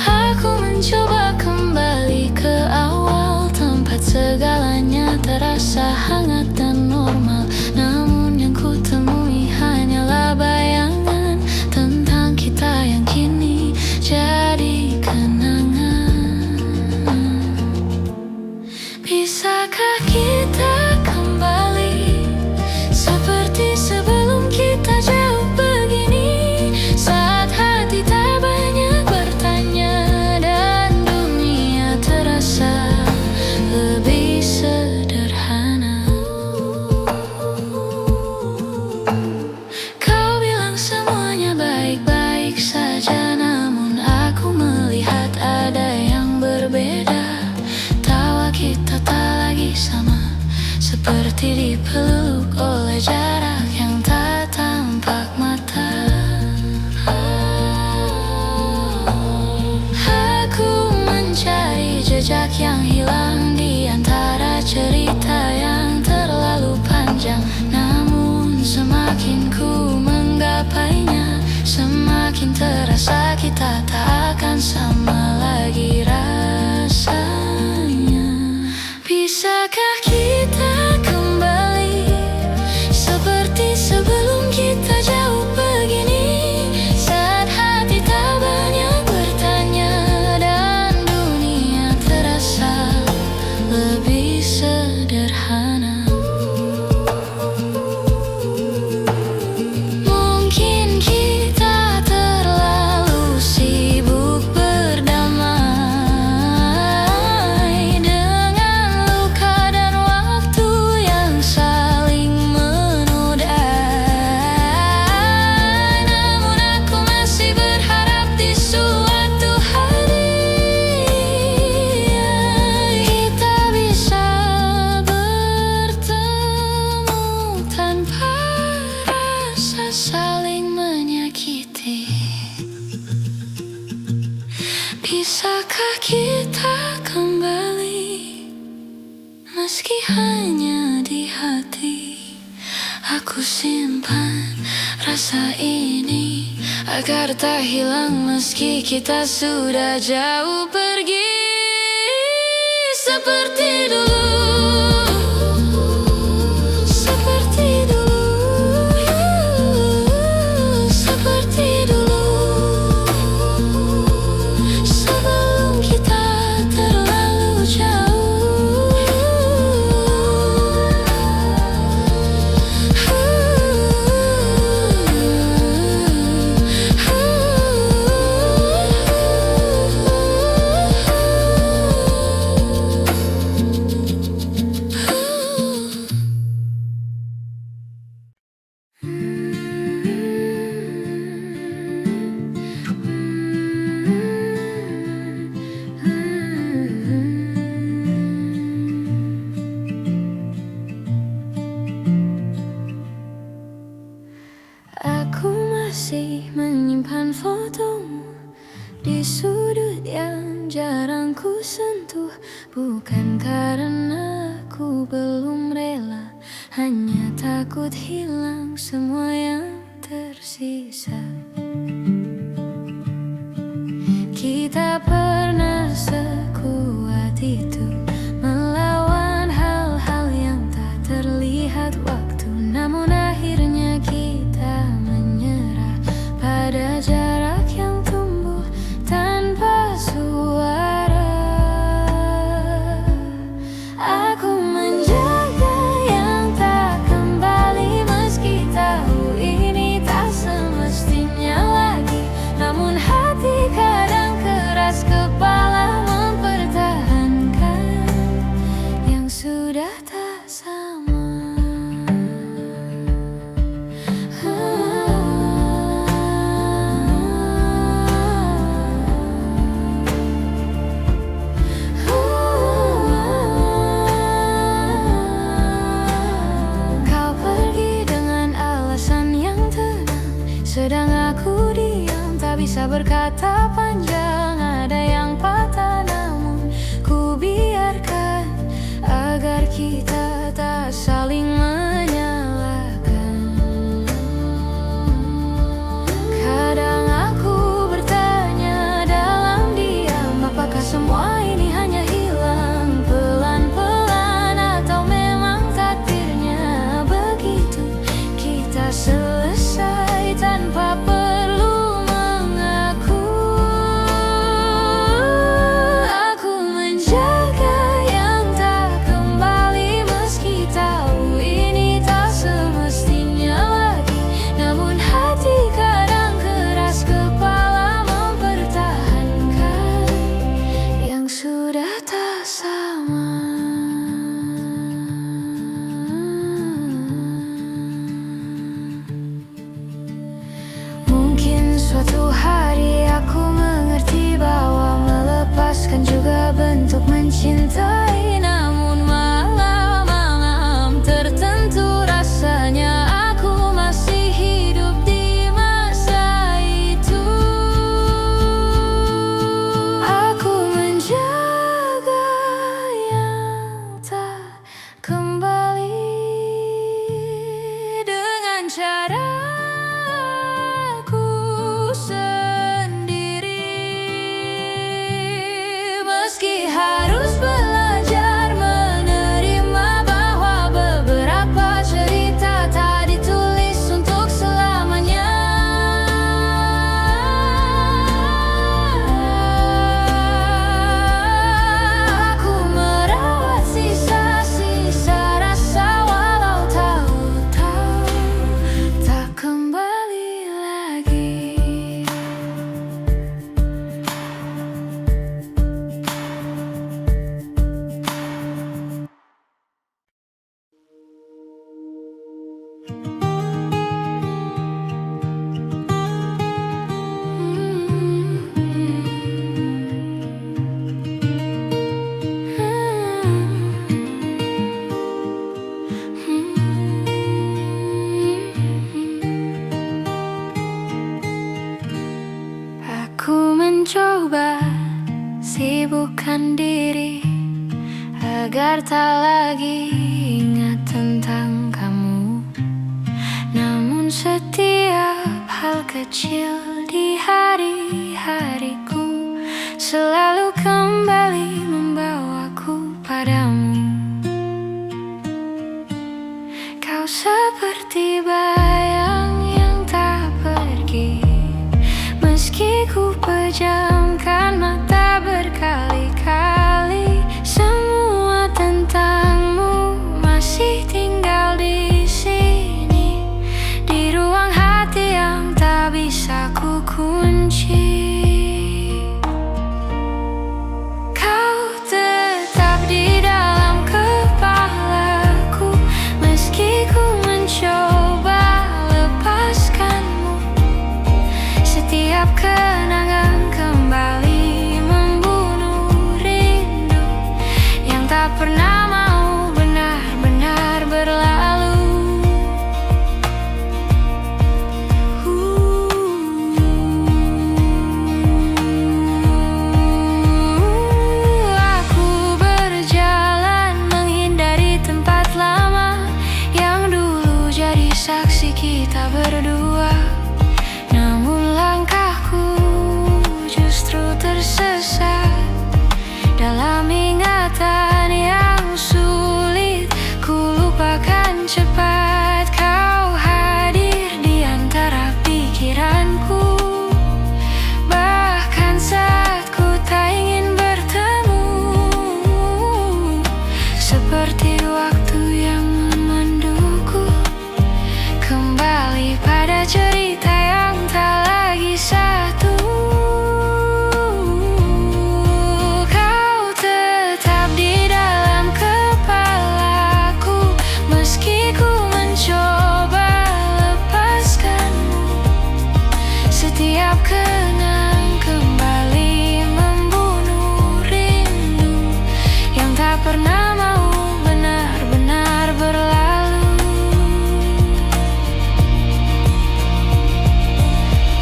Aku mencoba kembali ke awal, tempat segalanya terasa hangat dan normal, namun yang ku temui hanyalah bayangan tentang kita yang kini jadi kenangan. Bisakah kita kembali seperti sebelum kita jauh begini, saat hati tak banyak bertanya dan dunia terasa lebih sederhana. Kau bilang semuanya baik-baik saja, namun aku melihat ada yang berbeda. Tawa kita tak lagi sama, seperti dipeluk oleh jarak yang tak tampak mata. Aku mencari jejak yang hilang di antara cerita yang terlalu panjang, namun semakin ku menggapainya, semakin terasa kita tak akan sama lagi rasanya. Bisakah kita kembali seperti Bisakah kita kembali, meski hanya di hati? Aku simpan rasa ini agar tak hilang meski kita sudah jauh pergi. Seperti dulu, seperti dulu, seperti dulu, sebelum kita terlalu jauh. Aku masih menyimpan fotomu di sudut yang jarang ku sentuh. Bukan karena aku belum rela, hanya takut hilang semua yang tersisa. Kita pernah sekuat itu melawan hal-hal yang tak terlihat waktu, namun akhirnya kita menyerah pada jarak yang tumbuh tanpa suara. Aku menjaga yang tak kembali meski tahu ini tak semestinya lagi, namun hati kadang keras kepala mempertahankan yang sudah tak sama. Kau pergi dengan alasan yang tenang, sedang aku diam, tak bisa berkata panjang. Ada yang patah namun ku biarkan agar kita tak saling menyalahkan. Kadang aku bertanya dalam diam, apakah semua ini hanya hilang pelan-pelan, atau memang takdirnya begitu? Kita selesai tanpa perlu mengaku. Aku menjaga yang tak kembali meski tahu ini tak semestinya lagi, namun hati kadang keras kepala mempertahankan yang sudah tak sama. Mungkin suatu hari aku mengerti bahwa melepaskan juga bentuk mencintai, namun malam-malam tertentu rasanya aku masih hidup di masa itu. Aku menjaga yang tak kembali dengan caraku sendiri, meski harus belajar menerima bahwa beberapa cerita tak ditulis untuk selamanya. Aku merawat sisa-sisa rasa walau tahu-tahu tak kembali lagi. Aku mencoba sibukkan diri agar tak lagi ingat tentang kamu. Namun setiap hal kecil di hari-hariku selalu kembali membawaku padamu. Kau seperti bayang yang tak pergi, meski ku pejamkan mata berkali-kali. Semua tentangmu masih tinggal di sini, di ruang hati yang tak bisa ku kunci. Kau tetap di dalam kepalaku, meski ku mencoba lepaskanmu. Setiap kenangan kembali membunuh rindu yang tak pernah mau benar-benar berlalu. Aku berjalan menghindari tempat lama yang dulu jadi saksi kita berdua. Namun langkahku justru tersesat dalam ingatan yang sulit ku lupakan cepat. Kau hadir di antara pikiranku, bahkan saat ku tak ingin bertemu. Seperti waktu yang memanduku kembali pada cerita yang tak lagi satu. Kau tetap di dalam kepalaku, meski ku mencoba lepaskanmu. Setiap kenang kembali membunuh rindu yang tak pernah mau benar-benar berlalu.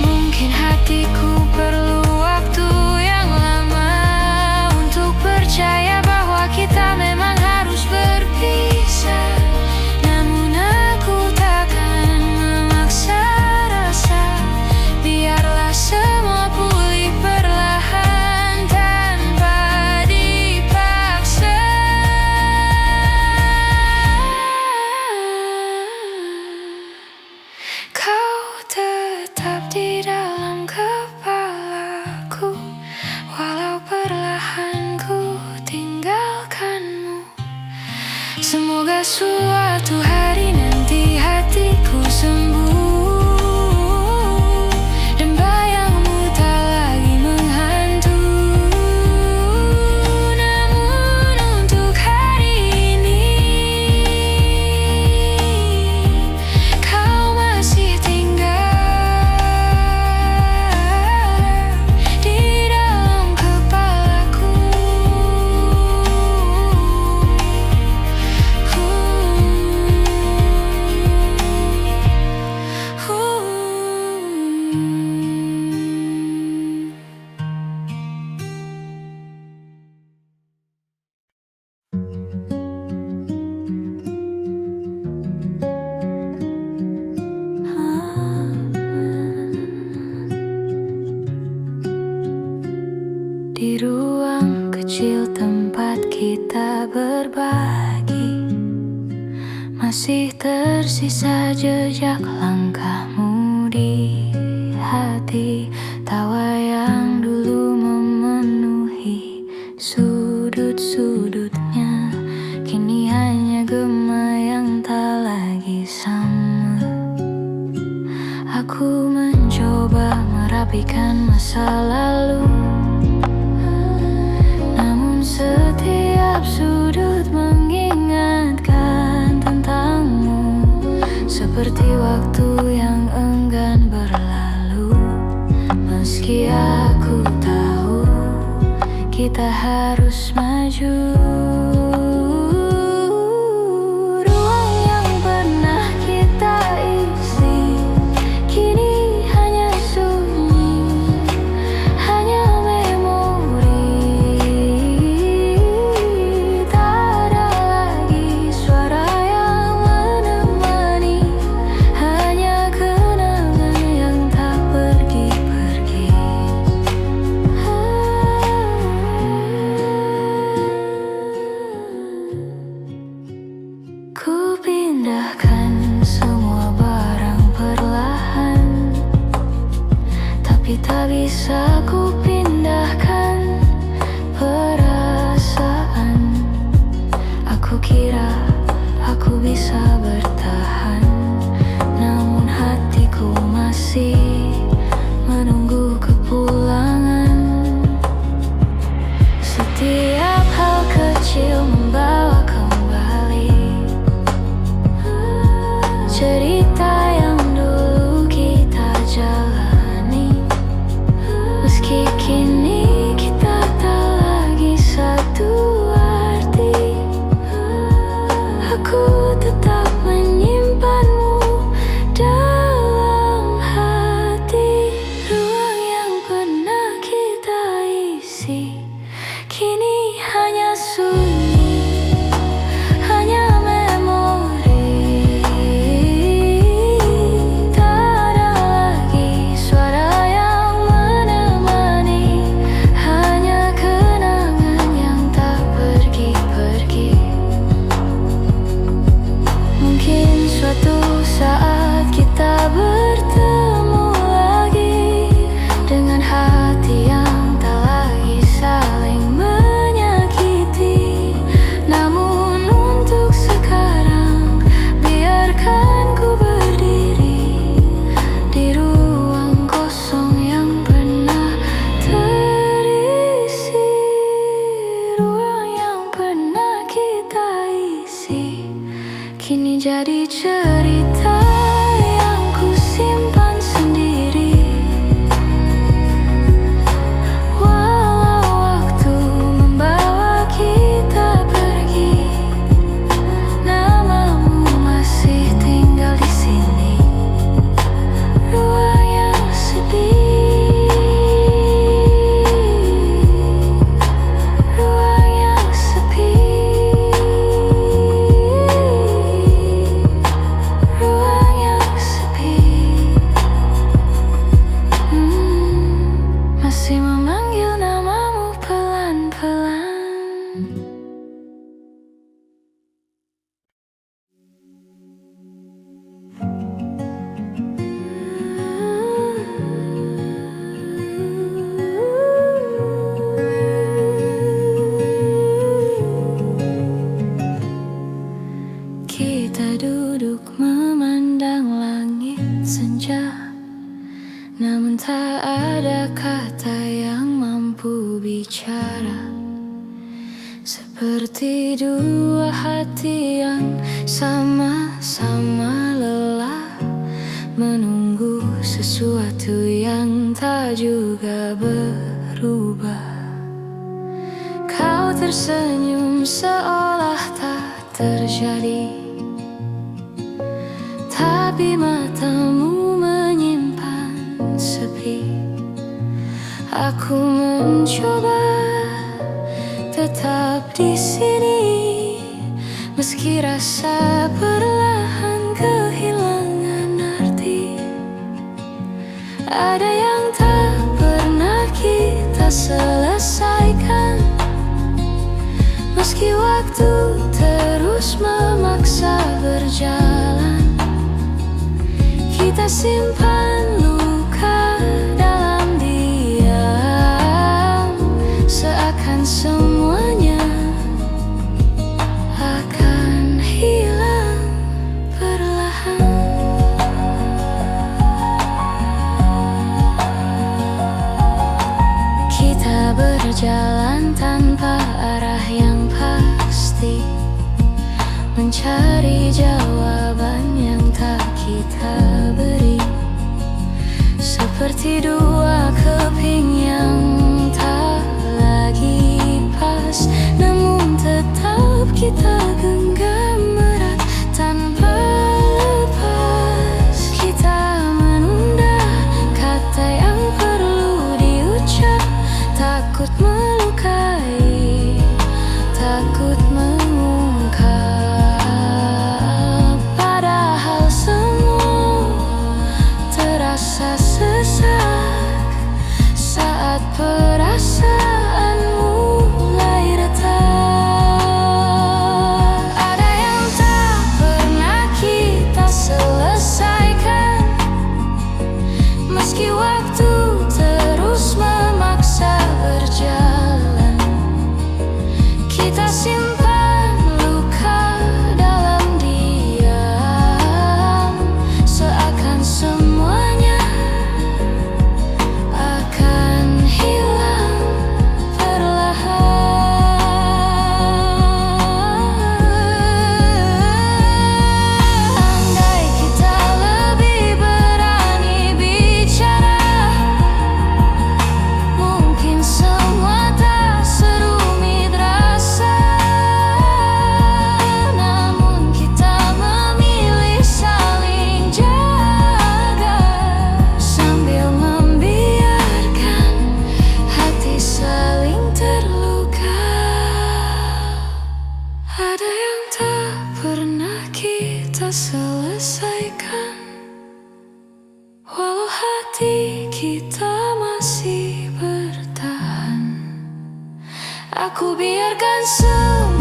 Mungkin hatiku perlu waktu yang lama untuk percaya bahwa kita memang harus berpisah. Namun aku takkan memaksa rasa, biarlah semua pulih perlahan tanpa dipaksa. Kau tetap di dalam kepalaku, walau perlahan ku tinggalkanmu. Semoga suatu hari nanti hatiku sembuh dan bayangmu tak lagi menghantui. Namun untuk hari ini kau masih tinggal di dalam kepalaku. Di ruang kecil tempat kita berbagi, masih tersisa jejak langkahmu di hati. Tawa yang dulu memenuhi sudut-sudutnya kini hanya gema yang tak lagi sama. Aku mencoba merapikan masa lalu, namun setiap sudut mengingatkan tentangmu. Seperti waktu yang enggan berlalu, meski aku tahu kita harus maju. Ruang yang pernah kita isi kini hanya sunyi, hanya memori Tak bisa ku pindahkan perasaan. Aku kira aku bisa bertahan, namun hatiku masih menunggu kepulangan. Setiap hal kecil membawa kembali cerita yang dulu kita jalani. Meski kini kita tak lagi satu arti, aku tetap menyimpanmu dalam hati. Ruang yang pernah kita isi kini hanya sunyi, hanya memori. Tak ada lagi suara yang menemani, hanya kenangan yang tak pergi-pergi. Mungkin suatu saat kita bertemu lagi dengan hati yang tak lagi saling menyakiti. Namun untuk sekarang, biarkan ku berdiri di ruang kosong yang pernah terisi. Ruang yang pernah kita isi kini jadi cerita yang ku simpan sendiri. Walau waktu membawa kita pergi, namamu masih tinggal di sini. Ruang yang sepi, ruang yang sepi, ruang yang sepi. Masih memanggil namamu pelan-pelan. Kita duduk memandang langit senja, namun tak ada kata yang mampu bicara. Seperti dua hati yang sama-sama lelah menunggu sesuatu yang tak juga berubah. Kau tersenyum seolah tak terjadi, tapi matamu menyimpan sepi. Aku mencoba tetap di sini, meski rasa perlahan kehilangan arti. Ada yang tak pernah kita selesaikan, meski waktu terus memaksa berjalan. Kita simpan luka dalam diam, seakan semuanya akan hilang perlahan. Kita berjalan tanpa arah yang pasti, mencari jawaban yang tak kita beri. Seperti dua keping yang tak lagi pas, namun tetap kita genggam erat tanpa lepas. Kita menunda kata yang perlu diucap, takut melukai, takut mengungkap. Padahal semua terasa sesak, Aku biarkan semua